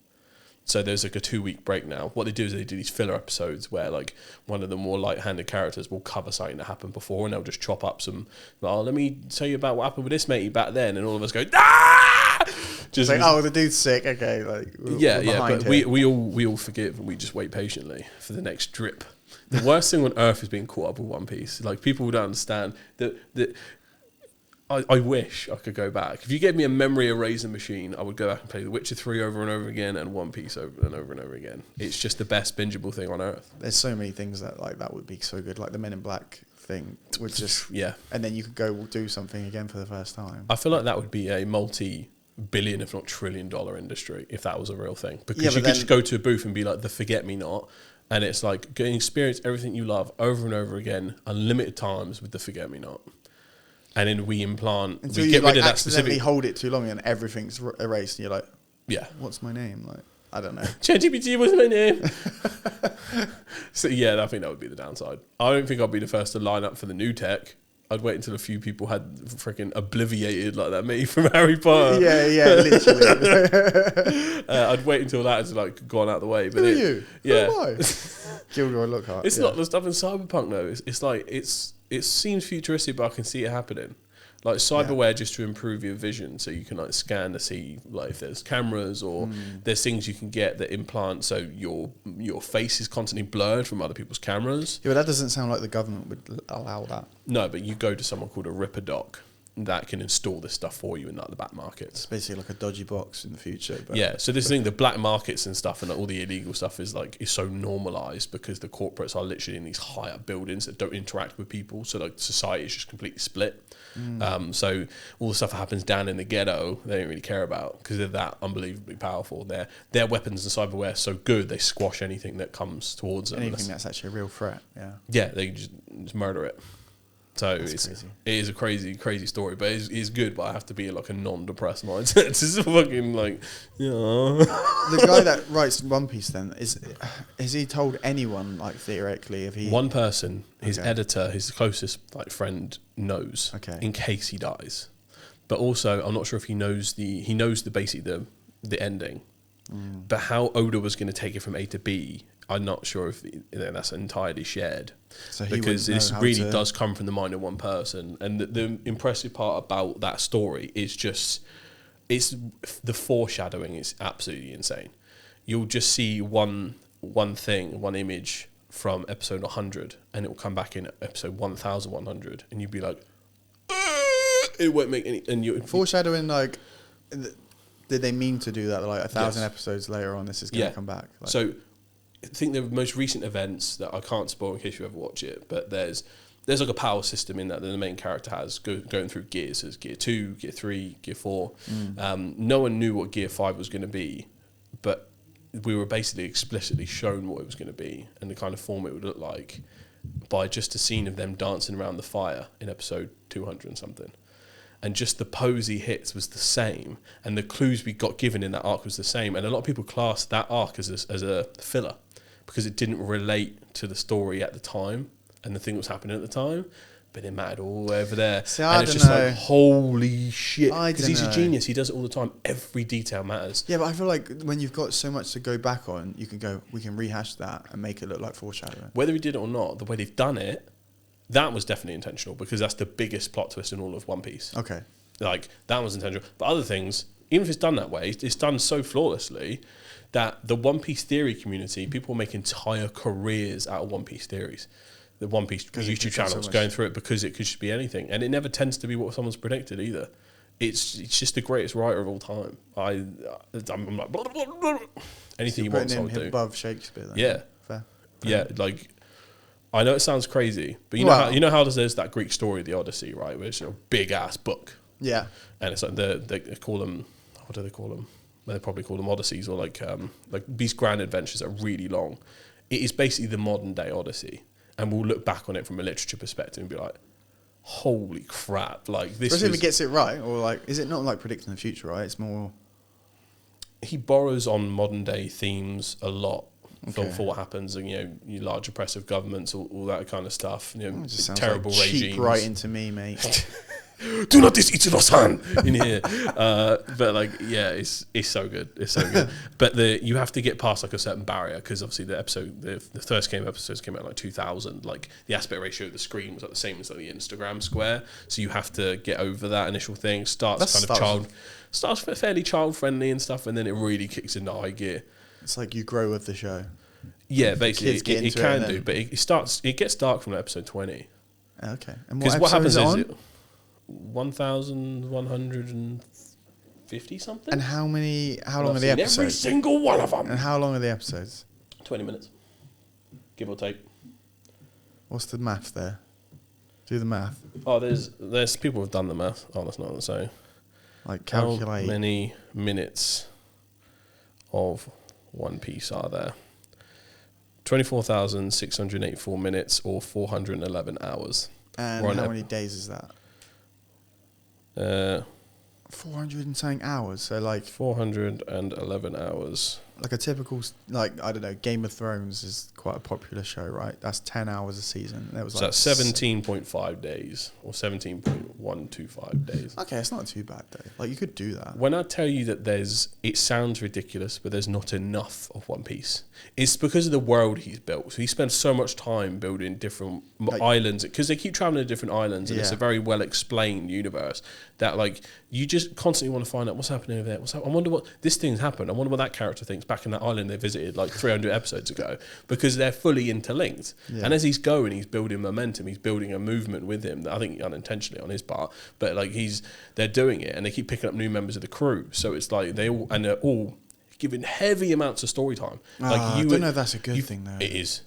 So there's like a 2-week break now. What they do is they do these filler episodes where like one of the more light-handed characters will cover something that happened before, and they'll just chop up some. Oh, let me tell you about what happened with this matey back then, and all of us go ah. Just like, oh, the dude's sick. Okay, like Yeah. behind But here. we all forgive and we just wait patiently for the next drip. The worst thing on earth is being caught up with One Piece. Like people don't understand that. I wish I could go back. If you gave me a memory eraser machine, I would go back and play The Witcher 3 over and over again and One Piece over and over and over again. It's just the best bingeable thing on earth. There's so many things that would be so good, like the Men in Black thing, would just Yeah. and then you could go do something again for the first time. I feel like that would be a multi-billion, if not trillion-dollar industry if that was a real thing. Because Yeah, you but could just go to a booth and be like the Forget-Me-Not, and it's like go and experience everything you love over and over again, unlimited times with the Forget-Me-Not. And then we implant, Until we you get like rid of that accidentally specific. hold it too long and everything's erased, and you're like, Yeah. what's my name? Like, I don't know. ChatGPT was my name. So yeah, I think that would be the downside. I don't think I'd be the first to line up for the new tech. I'd wait until a few people had freaking obliviated like that me from Harry Potter. Yeah, literally. I'd wait until that has like gone out the way. But Who are you? Yeah. Who am I? Gilderoy Lockhart. It's yeah. not the stuff in Cyberpunk though. It's like it seems futuristic, but I can see it happening. Like cyberware, just to improve your vision, so you can like scan to see like if there's cameras or there's things you can get that implant, so your face is constantly blurred from other people's cameras. Yeah, but that doesn't sound like the government would allow that. No, but you go to someone called a Ripper Doc that can install this stuff for you in like the back It's markets. basically like a dodgy box in the future. But Yeah, so this thing, the black markets and stuff, and like all the illegal stuff is so normalized because the corporates are literally in these high up buildings that don't interact with people. So like society is just completely split. So all the stuff that happens down in the ghetto, they don't really care about because they're that unbelievably powerful. Their weapons and cyberware are so good, they squash anything that comes towards them. anything that's actually a real threat. Yeah. Yeah, they just murder it. So That's it crazy. is a crazy story, but it's good. But I have to be like a non-depressed mindset. It's just fucking like, yeah. The guy that writes One Piece then has he told anyone, like, theoretically, if he One person, his Okay. editor, his closest like friend knows, Okay. in case he dies. But also, I'm not sure if he knows the basically the ending. But how Oda was going to take it from A to B, I'm not sure if that's entirely shared. So he Because wouldn't this know how really to- does come from the mind of one person. And the impressive part about that story is just, it's the foreshadowing is absolutely insane. You'll just see one image from episode 100, and it will come back in episode 1100, and you'd be like, it won't make any. And you foreshadowing, like, did they mean to do that? Like 1,000 Yes. episodes later on, this is going to come back. Like, So I think the most recent events that I can't spoil in case you ever watch it, but there's like a power system in that the main character has going through gears. There's gear 2, gear 3, gear 4. No one knew what gear 5 was going to be, but we were basically explicitly shown what it was going to be and the kind of form it would look like by just a scene of them dancing around the fire in episode 200 and something. And just the pose he hits was the same, and the clues we got given in that arc was the same. And a lot of people classed that arc as a filler because it didn't relate to the story at the time and the thing that was happening at the time. But it mattered all over there. See, and it's just like, holy shit. Because he's a genius. He does it all the time. Every detail matters. Yeah, but I feel like when you've got so much to go back on, you can go, we can rehash that and make it look like foreshadowing. Whether he did it or not, the way they've done it, that was definitely intentional because that's the biggest plot twist in all of One Piece. Okay. Like, that was intentional. But other things, even if it's done that way, it's done so flawlessly that the One Piece theory community, people make entire careers out of One Piece theories. The One Piece YouTube channels going through it because it could just be anything. And it never tends to be what someone's predicted either. It's just the greatest writer of all time. I'm like, blah, blah, blah, blah. Anything you want someone to do. Above Shakespeare then. Yeah. Fair. Yeah, like, I know it sounds crazy, but you know how there's that Greek story, the Odyssey, right? Where it's a big-ass book. Yeah. And it's like they call them, what do they call them? They probably call them Odysseys or like these grand adventures that are really long. It is basically the modern day Odyssey. And we'll look back on it from a literature perspective and be like, holy crap. Like this Especially if he gets it right, or like, is it not like predicting the future, right? It's more... He borrows on modern day themes a lot for what happens, and your large oppressive governments, all that kind of stuff. Terrible like regimes. Cheap writing to me, mate. Do not diss Ichiro-san in here. But like, yeah, it's so good. It's so good. But you have to get past like a certain barrier because obviously the first game episodes came out in like 2000. Like the aspect ratio of the screen was like the same as like the Instagram square. So you have to get over that initial thing. Starts fairly child friendly and stuff, and then it really kicks into high gear. It's like you grow with the show. Yeah, basically it can do, but it gets dark from episode 20. Okay. Because what happens is 1,150 something. And how long are the episodes? Every single one of them. And how long are the episodes? 20 minutes, give or take. What's the math there? Do the math. Oh, there's people who've done the math. Oh, that's not what I'm saying. Like calculate. How many minutes of One Piece are there? 24,684 minutes or 411 hours. And how many days is that? 400 and something hours. So like 411 hours. Like a typical, like, I don't know, Game of Thrones is quite a popular show, right? That's 10 hours a season. So that's 17.5 days or 17.125 days. Okay, it's not too bad though. Like you could do that. When I tell you that it sounds ridiculous, but there's not enough of One Piece, it's because of the world he's built. So he spends so much time building different islands because they keep traveling to different islands, and it's a very well explained universe that like you just constantly want to find out what's happening over there. I wonder what this thing's happened. I wonder what that character thinks back in that island they visited like 300 episodes ago, because they're fully interlinked. Yeah. And as he's going, he's building momentum. He's building a movement with him. I think unintentionally on his part, but like they're doing it, and they keep picking up new members of the crew. So it's like they're all given heavy amounts of story time. I don't know if that's a good thing though. It is.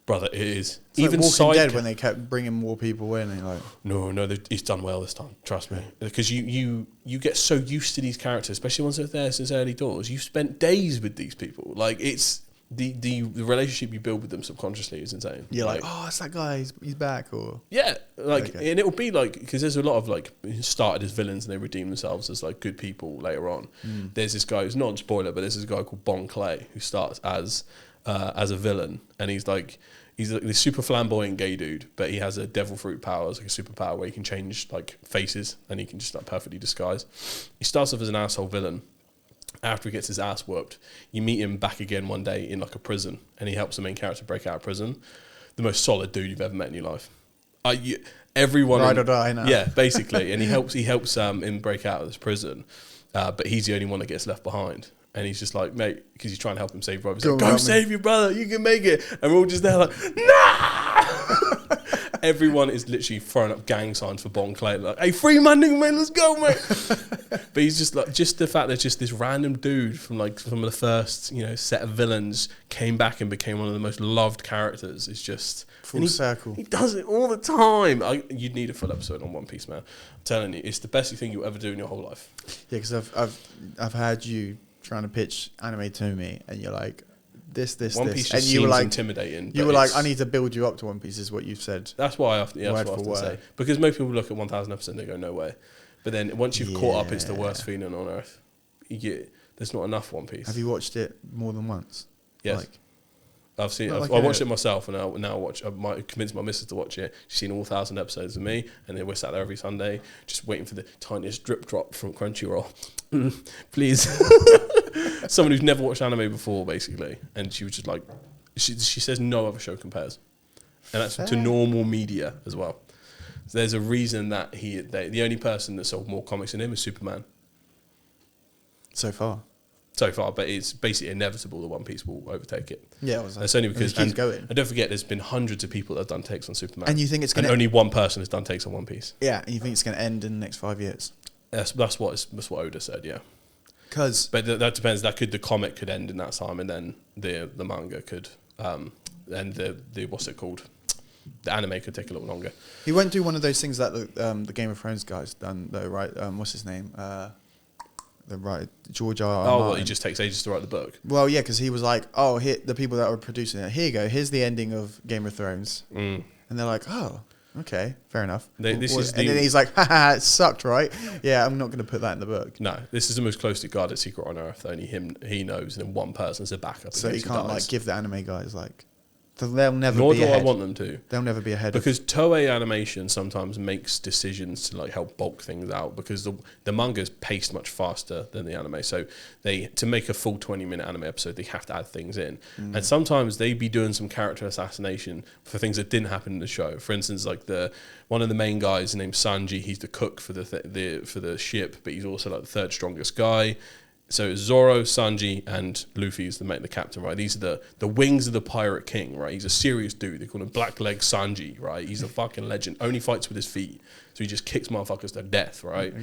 Brother, it is. It's even like Walking Dead when they kept bringing more people in. And like, no, he's done well this time. Trust me, because you get so used to these characters, especially ones that are there since early doors. You've spent days with these people. Like it's the relationship you build with them subconsciously is insane. You're like, oh, it's that guy. He's back. Or yeah, like, and it'll be like because there's a lot of like started as villains and they redeem themselves as like good people later on. There's this guy who's not a spoiler, but there's this guy called Bon Clay who starts as a villain, and he's like this super flamboyant gay dude, but he has a devil fruit power, it's like a superpower where he can change like faces and he can just like perfectly disguise. He starts off as an asshole villain. After he gets his ass whooped, you meet him back again one day in like a prison, and he helps the main character break out of prison. The most solid dude you've ever met in your life. Everyone, ride or die now. Yeah, basically, and he helps him break out of this prison, but he's the only one that gets left behind. And he's just like, mate, because he's trying to help him save brother. He's like, go save your brother, you can make it. And we're all just there like, nah! Everyone is literally throwing up gang signs for Bon Clay. Like, hey, free my nigga, man, let's go, mate. But he's just like, just the fact that just this random dude from the first, set of villains came back and became one of the most loved characters is just... Full circle. He does it all the time. You'd need a full episode on One Piece, man. I'm telling you, it's the best thing you'll ever do in your whole life. Yeah, because I've had you trying to pitch anime to me, and you're like, this, One Piece just and you seems were like intimidating. You but were like, it's- I need to build you up to One Piece, is what you've said. That's why I often, that's Word what I for often say. word. Because most people look at 1,000 episodes and they go, no way. But then once you've caught up, it's the worst feeling on earth. There's not enough One Piece. Have you watched it more than once? Yes. Like, I've seen. Not I like watched it myself, and now I might convince my missus to watch it. She's seen all 1,000 episodes of me, and then we're sat there every Sunday, just waiting for the tiniest drip drop from Crunchyroll. Please, someone who's never watched anime before, basically, and she was just like, she says no other show compares, and that's to normal media as well. So there's a reason that the only person that sold more comics than him is Superman. so far. So far, but it's basically inevitable that One Piece will overtake it. Yeah, it was That's only because keeps going. And don't forget, there's been hundreds of people that have done takes on Superman, And you think it's and gonna only one person has done takes on One Piece. and you think it's gonna end in the next 5 years? That's what Oda said, yeah. Because But that depends. The comic could end in that time, and then the manga could, and the what's it called? The anime could take a little longer. he won't do one of those things that the Game of Thrones guys done though, right? What's his name? The right George R. R. Oh, Martin. well, he just takes ages to write the book. Well, yeah, because he was like, "Oh, here the people that were producing it. Here you go. Here's the ending of Game of Thrones," and they're like, "Oh, okay, fair enough." This is and then he's like, "Haha, it sucked, right? Yeah, I'm not going to put that in the book." No, this is the most closely guarded secret on Earth. Only he knows, and then one person's a backup. So in you case he can't dies. like give the anime guys like, they'll never Nor be do ahead. I want them to. They'll never be ahead Because Toei Animation sometimes makes decisions to like help bulk things out, because the manga's paced much faster than the anime. So to make a full 20-minute anime episode, they have to add things in. And sometimes they be doing some character assassination for things that didn't happen in the show. For instance, like one of the main guys named Sanji, he's the cook for the ship, but he's also like the third strongest guy. So it's Zoro, Sanji, and Luffy is the captain, right? These are the wings of the pirate king, right? He's a serious dude. They call him Blackleg Sanji, right? He's a fucking legend. Only fights with his feet, so he just kicks motherfuckers to death, right?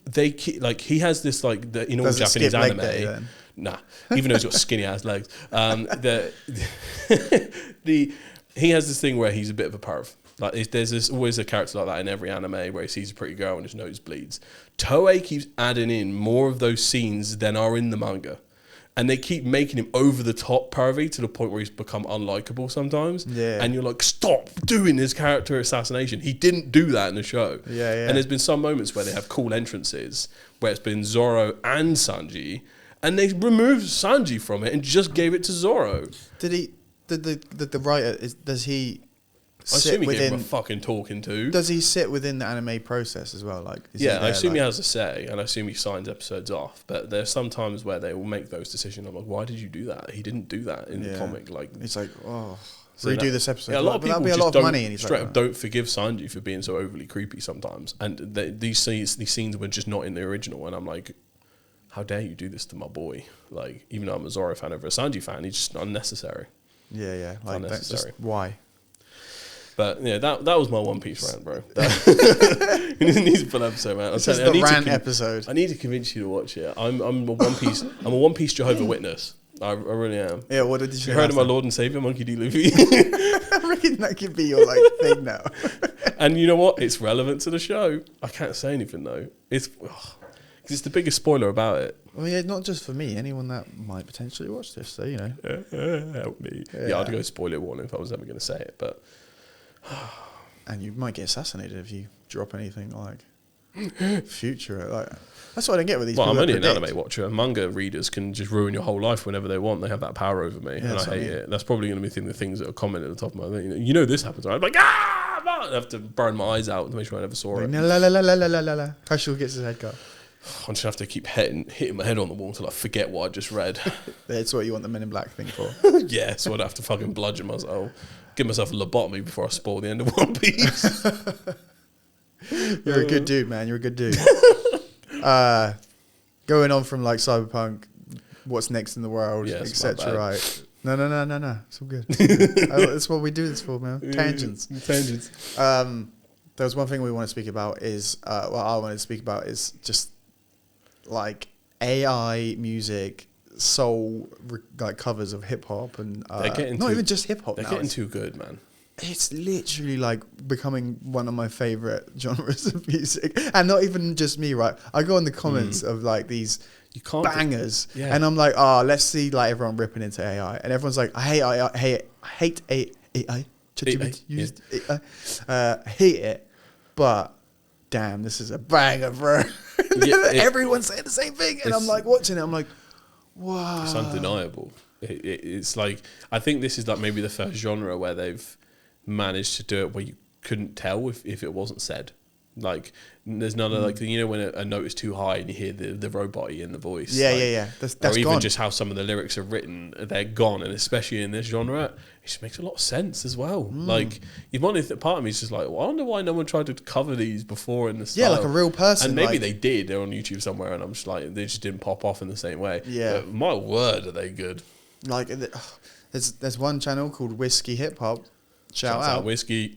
Okay. He has this like in all Japanese anime. Nah, even though he's got skinny ass legs. He has this thing where he's a bit of a perv. Like there's always a character like that in every anime where he sees a pretty girl and his nose bleeds. Toei keeps adding in more of those scenes than are in the manga. And they keep making him over the top pervy to the point where he's become unlikable sometimes. Yeah. And you're like, stop doing this character assassination. He didn't do that in the show. Yeah. And there's been some moments where they have cool entrances where it's been Zoro and Sanji, and they removed Sanji from it and just gave it to Zoro. Did the writer does he? I assume he gave him a fucking talking to. Does he sit within the anime process as well? Like, I assume he has a say, and I assume he signs episodes off. But there's some times where they will make those decisions. I'm like, why did you do that? He didn't do that in the comic. Like, it's like, oh, redo this episode. Yeah, a lot of people that'll be a just lot of money. And he's straight like, up don't forgive Sanji for being so overly creepy sometimes. And these scenes were just not in the original. And I'm like, how dare you do this to my boy? Like, even though I'm a Zoro fan over a Sanji fan, he's just unnecessary. Yeah. Like, unnecessary. Just, why? But yeah, that was my One Piece rant, bro. It needs a full episode, man. This is the rant episode. I need to convince you to watch it. I'm a One Piece. I'm a One Piece Jehovah's Witness. I really am. Yeah. What did you? You heard of my Lord and Savior, Monkey D. Luffy? I reckon that could be your thing now. And you know what? It's relevant to the show. I can't say anything though. It's the biggest spoiler about it. Well, yeah, not just for me. Anyone that might potentially watch this, so you know. Help me. Yeah, I'd go spoiler warning if I was ever going to say it, but. And you might get assassinated if you drop anything like future. Like, that's what I don't get with these. Well, people I'm only an anime watcher. Manga readers can just ruin your whole life whenever they want. They have that power over me, and I hate it. That's probably going to be the things that are commented at the top of my thing. You know this happens, right? I'm like, I have to burn my eyes out to make sure I never saw it. La. Herschel gets his head cut. I'm just have to keep hitting my head on the wall until I forget what I just read. That's what you want the Men in Black thing for. Yeah, so I'd have to fucking bludgeon myself. Give myself a lobotomy before I spoil the end of One Piece. You're a good dude, man. You're a good dude. Going on from like Cyberpunk, what's next in the world, etc. Right? No. It's all good. That's what we do this for, man. Tangents. There's one thing we want to speak about is what I want to speak about is just like AI music. Soul like covers of hip hop and not even just hip hop. They're getting too good, man. It's literally like becoming one of my favorite genres of music, and not even just me. Right, I go in the comments of like these You can't bangers. Yeah. And I'm like, oh, let's see like everyone ripping into AI. And everyone's like, I hate AI. Used AI. Hate it. But damn, this is a banger, bro. Yeah, Everyone's saying the same thing. And I'm like watching it. I'm like, wow. It's undeniable. It's like, I think this is like maybe the first genre where they've managed to do it where you couldn't tell if it wasn't said. Like, there's none of like, you know, when a note is too high and you hear the robot-y in the voice. Yeah, like, yeah. That's or even gone. just how some of the lyrics are written, they're gone. And especially in this genre, it just makes a lot of sense as well. Like, you wonder if part of me is just like, well, I wonder why no one tried to cover these before in the style. Yeah, like a real person. And maybe like, they did. They're on YouTube somewhere, and I'm just like, they just didn't pop off in the same way. Yeah. But my word, are they good? Like, there's one channel called Whiskey Hip Hop. Shout out. Whiskey.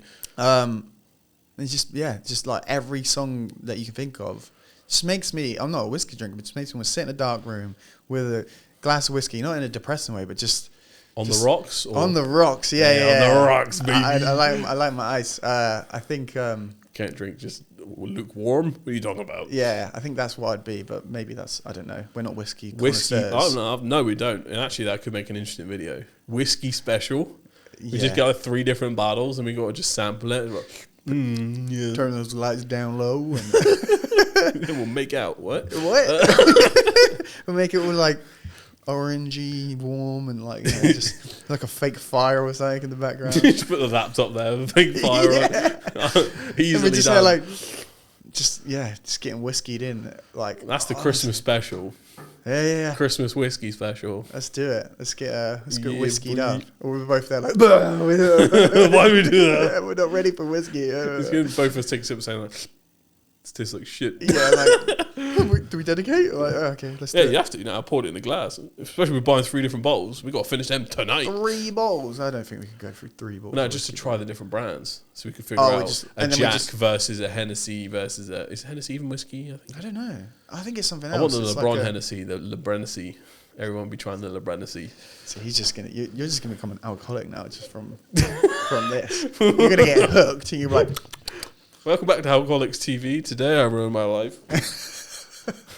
It's just like every song that you can think of just makes me, I'm not a whiskey drinker, but it just makes me want to sit in a dark room with a glass of whiskey, not in a depressing way, but just The rocks? Or? On the rocks, yeah. On the rocks, baby. I like my ice. I think... Can't drink just lukewarm? What are you talking about? Yeah, I think that's what I'd be, but maybe that's, I don't know. We're not whiskey Whiskey? connoisseurs. No, we don't. And actually, that could make an interesting video. Whiskey special. We Yeah. just got 3 different bottles, and we got to just sample it. Yeah. Turn those lights down low. And Then we'll make out. What? We'll make it all like orangey, warm, and like, you know, just like a fake fire or something in the background. Just put the laptop there with a big fire on. Easily just done. like, just getting whiskeyed in. Like, That's the Christmas special. Yeah. Christmas whiskey special. Let's do it. Let's get whiskeyed boy. up. Or we're both there like, Why do we do that? we're not ready for whiskey. It's good. Both of us take a sip saying like, it tastes like shit. Yeah, like, do we dedicate? Like, okay, let's do it. You have to. You know, I poured it in the glass. Especially with buying 3 different bottles. We got to finish them tonight. 3 bowls? I don't think we can go through 3 bowls. No, just to try the different brands, so we could figure out a Jack versus a Hennessy versus a. Is Hennessy even whiskey? I don't know. I think it's something else. I want the It's LeBron like Hennessy, the LeBrenessy. Everyone will be trying the LeBrenessy. So he's just gonna. You're just gonna become an alcoholic now, just from this. You're gonna get hooked, and you're like. Welcome back to Alcoholics TV. Today I ruined my life.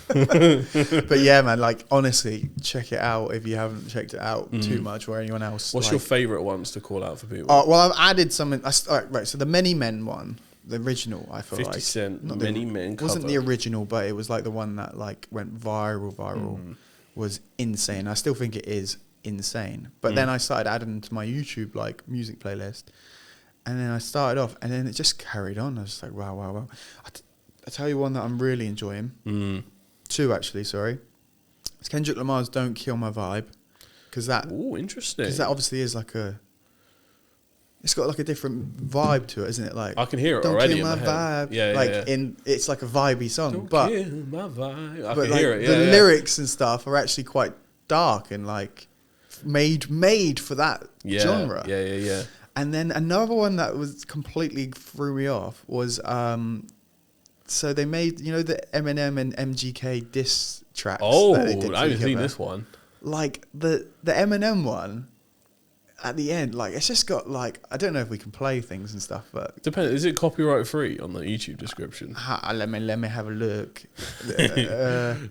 But yeah, man, like, honestly, check it out if you haven't checked it out too much, or anyone else. What's your favourite ones to call out for people? Well, I've added something. Right, so the Many Men one, the original, I feel 50 like. Cent, Not Many Men cover. Wasn't the original, but it was like the one that like went viral. Was insane. I still think it is insane. But then I started adding to my YouTube like music playlist. And then I started off, and then it just carried on. I was just like, wow. I tell you one that I'm really enjoying. 2, actually, sorry. It's Kendrick Lamar's Don't Kill My Vibe. Because that... Ooh, interesting. Because that obviously is like a... It's got like a different vibe to it, isn't it? Like, I can hear it Don't already kill in my my head. vibe. Yeah, like yeah. It's like a vibey song. Don't but kill my vibe. I but can like, hear it, the lyrics and stuff are actually quite dark and like made for that genre. Yeah. And then another one that was completely threw me off was so they made, you know, the Eminem and MGK diss tracks. Oh, that they did I haven't seen together. this one. Like the Eminem one at the end, like it's just got like, I don't know if we can play things and stuff, but Depends. Is it copyright free on the YouTube description? let me have a look.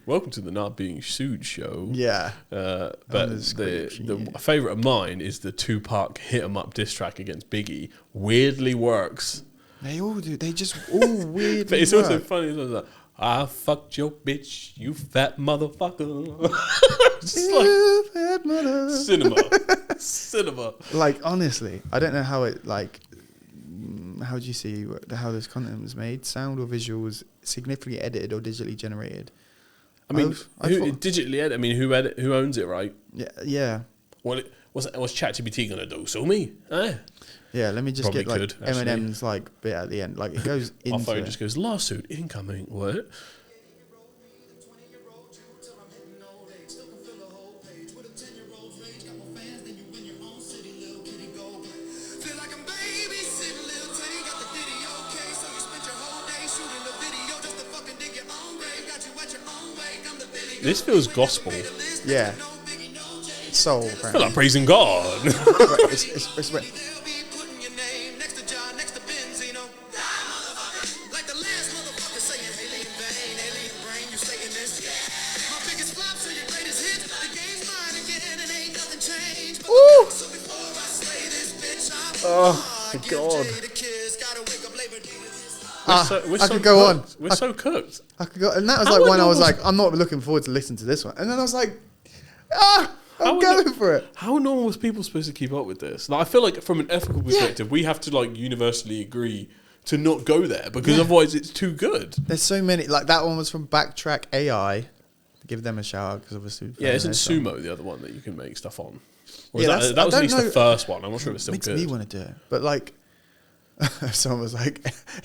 Welcome to the Not Being Sued show. Yeah. But the favourite of mine is the Tupac Hit 'Em Up diss track against Biggie. Weirdly works. They all do. They just all weird. But it's also funny. It's like, I fucked your bitch, you fat motherfucker. Just like fat mother. Cinema. Like, honestly, I don't know how it, like, how do you see how this content was made? Sound or visuals, significantly edited or digitally generated? I mean, digitally edit? I mean, who owns it, right? Yeah. What's ChatGPT gonna do? Sue me? Yeah, let me just Probably get like could, actually. Eminem's like bit at the end. Like it goes into Our phone just goes, lawsuit incoming. What? This feels gospel. Yeah. Soul, I feel like praising God. it's Oh God. I could go on. We're so cooked. I could go, and that was like one I was like, I'm not looking forward to listen to this one. And then I was like, I'm going for it. How normal was people supposed to keep up with this? Like, I feel like from an ethical perspective, we have to like universally agree to not go there because otherwise it's too good. There's so many. Like that one was from Backtrack AI. Give them a shout out because obviously. Yeah, isn't Sumo the other one that you can make stuff on? Or that was at least the first one. I'm not sure if it's still good. Makes me want to do it, but like. Someone was like,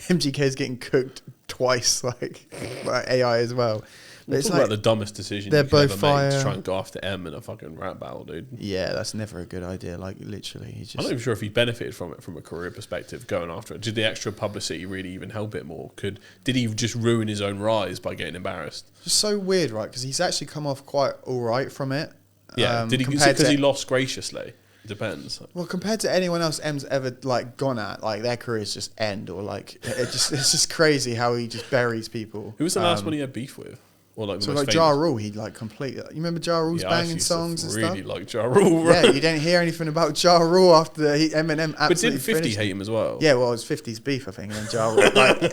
MGK is getting cooked twice, like by AI as well. But it's like about the dumbest decision you could ever make to try and go after M in a fucking rap battle, dude. Yeah, that's never a good idea. Like literally, I'm not even sure if he benefited from it from a career perspective going after it. Did the extra publicity really even help it more? Did he just ruin his own rise by getting embarrassed? It's so weird, right? Because he's actually come off quite all right from it. Yeah, did he? Because he lost graciously. Depends. Well, compared to anyone else M's ever like gone at, like their careers just end, or like it's just crazy how he just buries people. Who was the last one he had beef with? Or like the most famous? Ja Rule, he like completely. You remember Ja Rule's banging songs and stuff? Really like Ja Rule. Right? Yeah, you didn't hear anything about Ja Rule after Eminem. But didn't 50 hate him as well? Yeah, well, it was 50's beef, I think, and then Ja Rule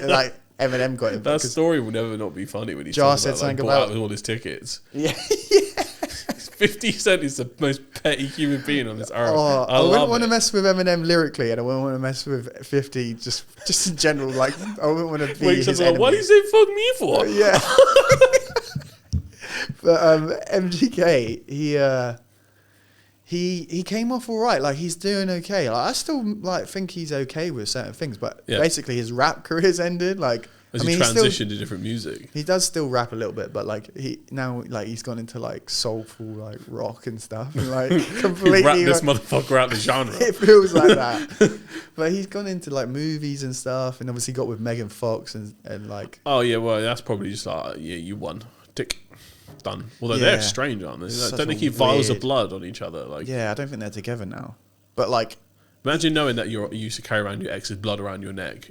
like Eminem got him. That story will never not be funny when he Ja said something about with all his tickets. Yeah. 50 Cent is the most petty human being on this earth. I wouldn't want to mess with Eminem lyrically, and I wouldn't want to mess with 50 just in general. Like I wouldn't want to be his enemy. Why do you say fuck me for? Yeah. But MGK, he came off all right. Like he's doing okay. Like I still like think he's okay with certain things, but basically his rap career's ended. Like. Has he transitioned to different music? He does still rap a little bit, but like he's gone into like soulful like rock and stuff, and like completely rap this motherfucker out the genre. It feels like that. But he's gone into like movies and stuff, and obviously got with Megan Fox and like. Oh yeah, well that's probably just like you won, tick, done. Although they're strange, aren't they? Like, don't they keep vials of blood on each other? Like I don't think they're together now. But like, imagine knowing that you used to carry around your ex's blood around your neck.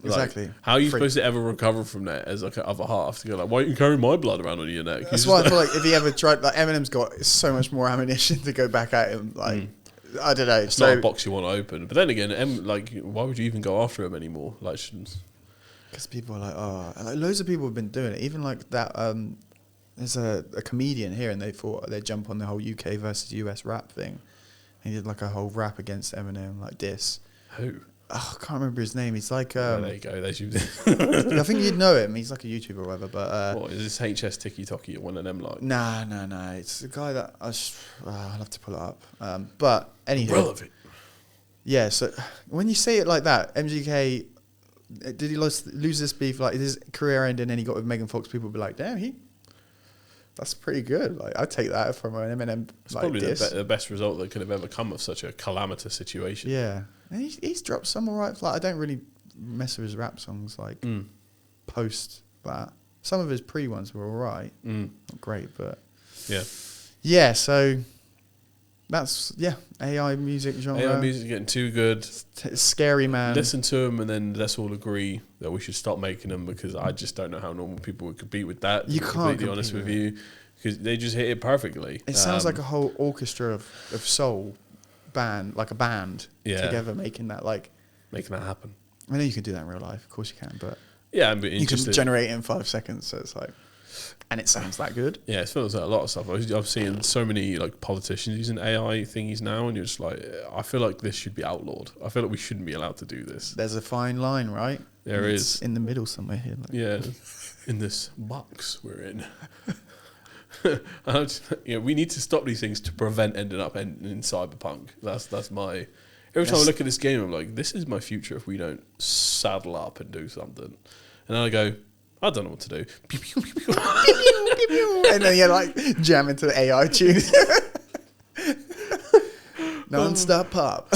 Exactly. Like, how are you supposed to ever recover from that as like an other half to go like, why are you carrying my blood around on your neck? That's why I feel like if he ever tried, like Eminem's got so much more ammunition to go back at him. Like I don't know. It's not a box you want to open. But then again, why would you even go after him anymore? Like, because people are like, like, loads of people have been doing it. Even like that. There's a comedian here, and they thought they'd jump on the whole UK versus US rap thing. And he did like a whole rap against Eminem, like diss. Who? Oh, I can't remember his name. He's like... there you go. There's you. I think you'd know him. He's like a YouTuber or whatever. But what, is this HS Tiki Toki or one of them like? Nah. It's the guy that... I'll have to pull it up. But anyhow... Relevant. Yeah, so when you say it like that, MGK... Did he lose this beef? Like, his career ended and then he got with Megan Fox. People would be like, damn, that's pretty good. Like, I'd take that from an Eminem. It's probably the best result that could have ever come of such a calamitous situation. Yeah. And he's dropped some alright. Like I don't really mess with his rap songs like post that. Some of his pre ones were alright. Not great, but yeah. So that's AI music genre. AI music getting too good. Scary man. Listen to them, and then let's all agree that we should stop making them because I just don't know how normal people would compete with that. You can't. Be honest with you, because they just hit it perfectly. It sounds like a whole orchestra of soul. Band, like a band together, making that happen. I know you can do that in real life, of course you can, but you can generate it in 5 seconds, so it's like, and it sounds that good. Yeah, it feels like a lot of stuff. I've seen so many like politicians using AI thingies now, and you're just like, I feel like this should be outlawed. I feel like we shouldn't be allowed to do this. There's a fine line, right? There is in the middle somewhere here. Like. Yeah, in this box we're in. We need to stop these things to prevent ending up in Cyberpunk. That's my... Every time I look at this game, I'm like, this is my future if we don't saddle up and do something. And then I go, I don't know what to do. And then you like jam into the AI tune. Non-stop pop.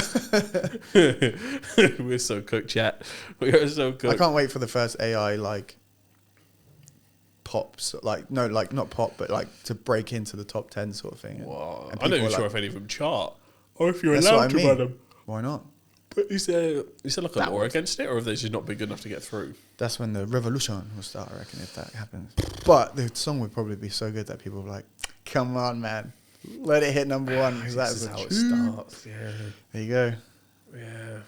We're so cooked, chat. We are so cooked. I can't wait for the first AI like pops, like no, like not pop, but like to break into the top 10 sort of thing. Wow. I'm not even sure if any of them chart, or if you're That's allowed to run them. Why not? But is there like a law against it, or have they just not been good enough to get through? That's when the revolution will start, I reckon, if that happens. But the song would probably be so good that people are like, come on, man, let it hit number one, because that's how it starts. Yeah. There you go. Yeah.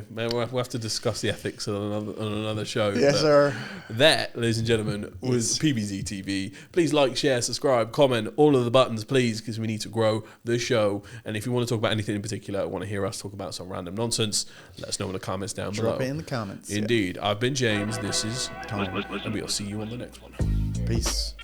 Man, we'll have to discuss the ethics on another show. Yes, sir. That, ladies and gentlemen, was PBZ TV. Please like, share, subscribe, comment, all of the buttons, please, because we need to grow the show. And if you want to talk about anything in particular, want to hear us talk about some random nonsense, let us know in the comments down below. Drop it in the comments. Indeed. I've been James. This is Tom. And we'll see you on the next one. Peace.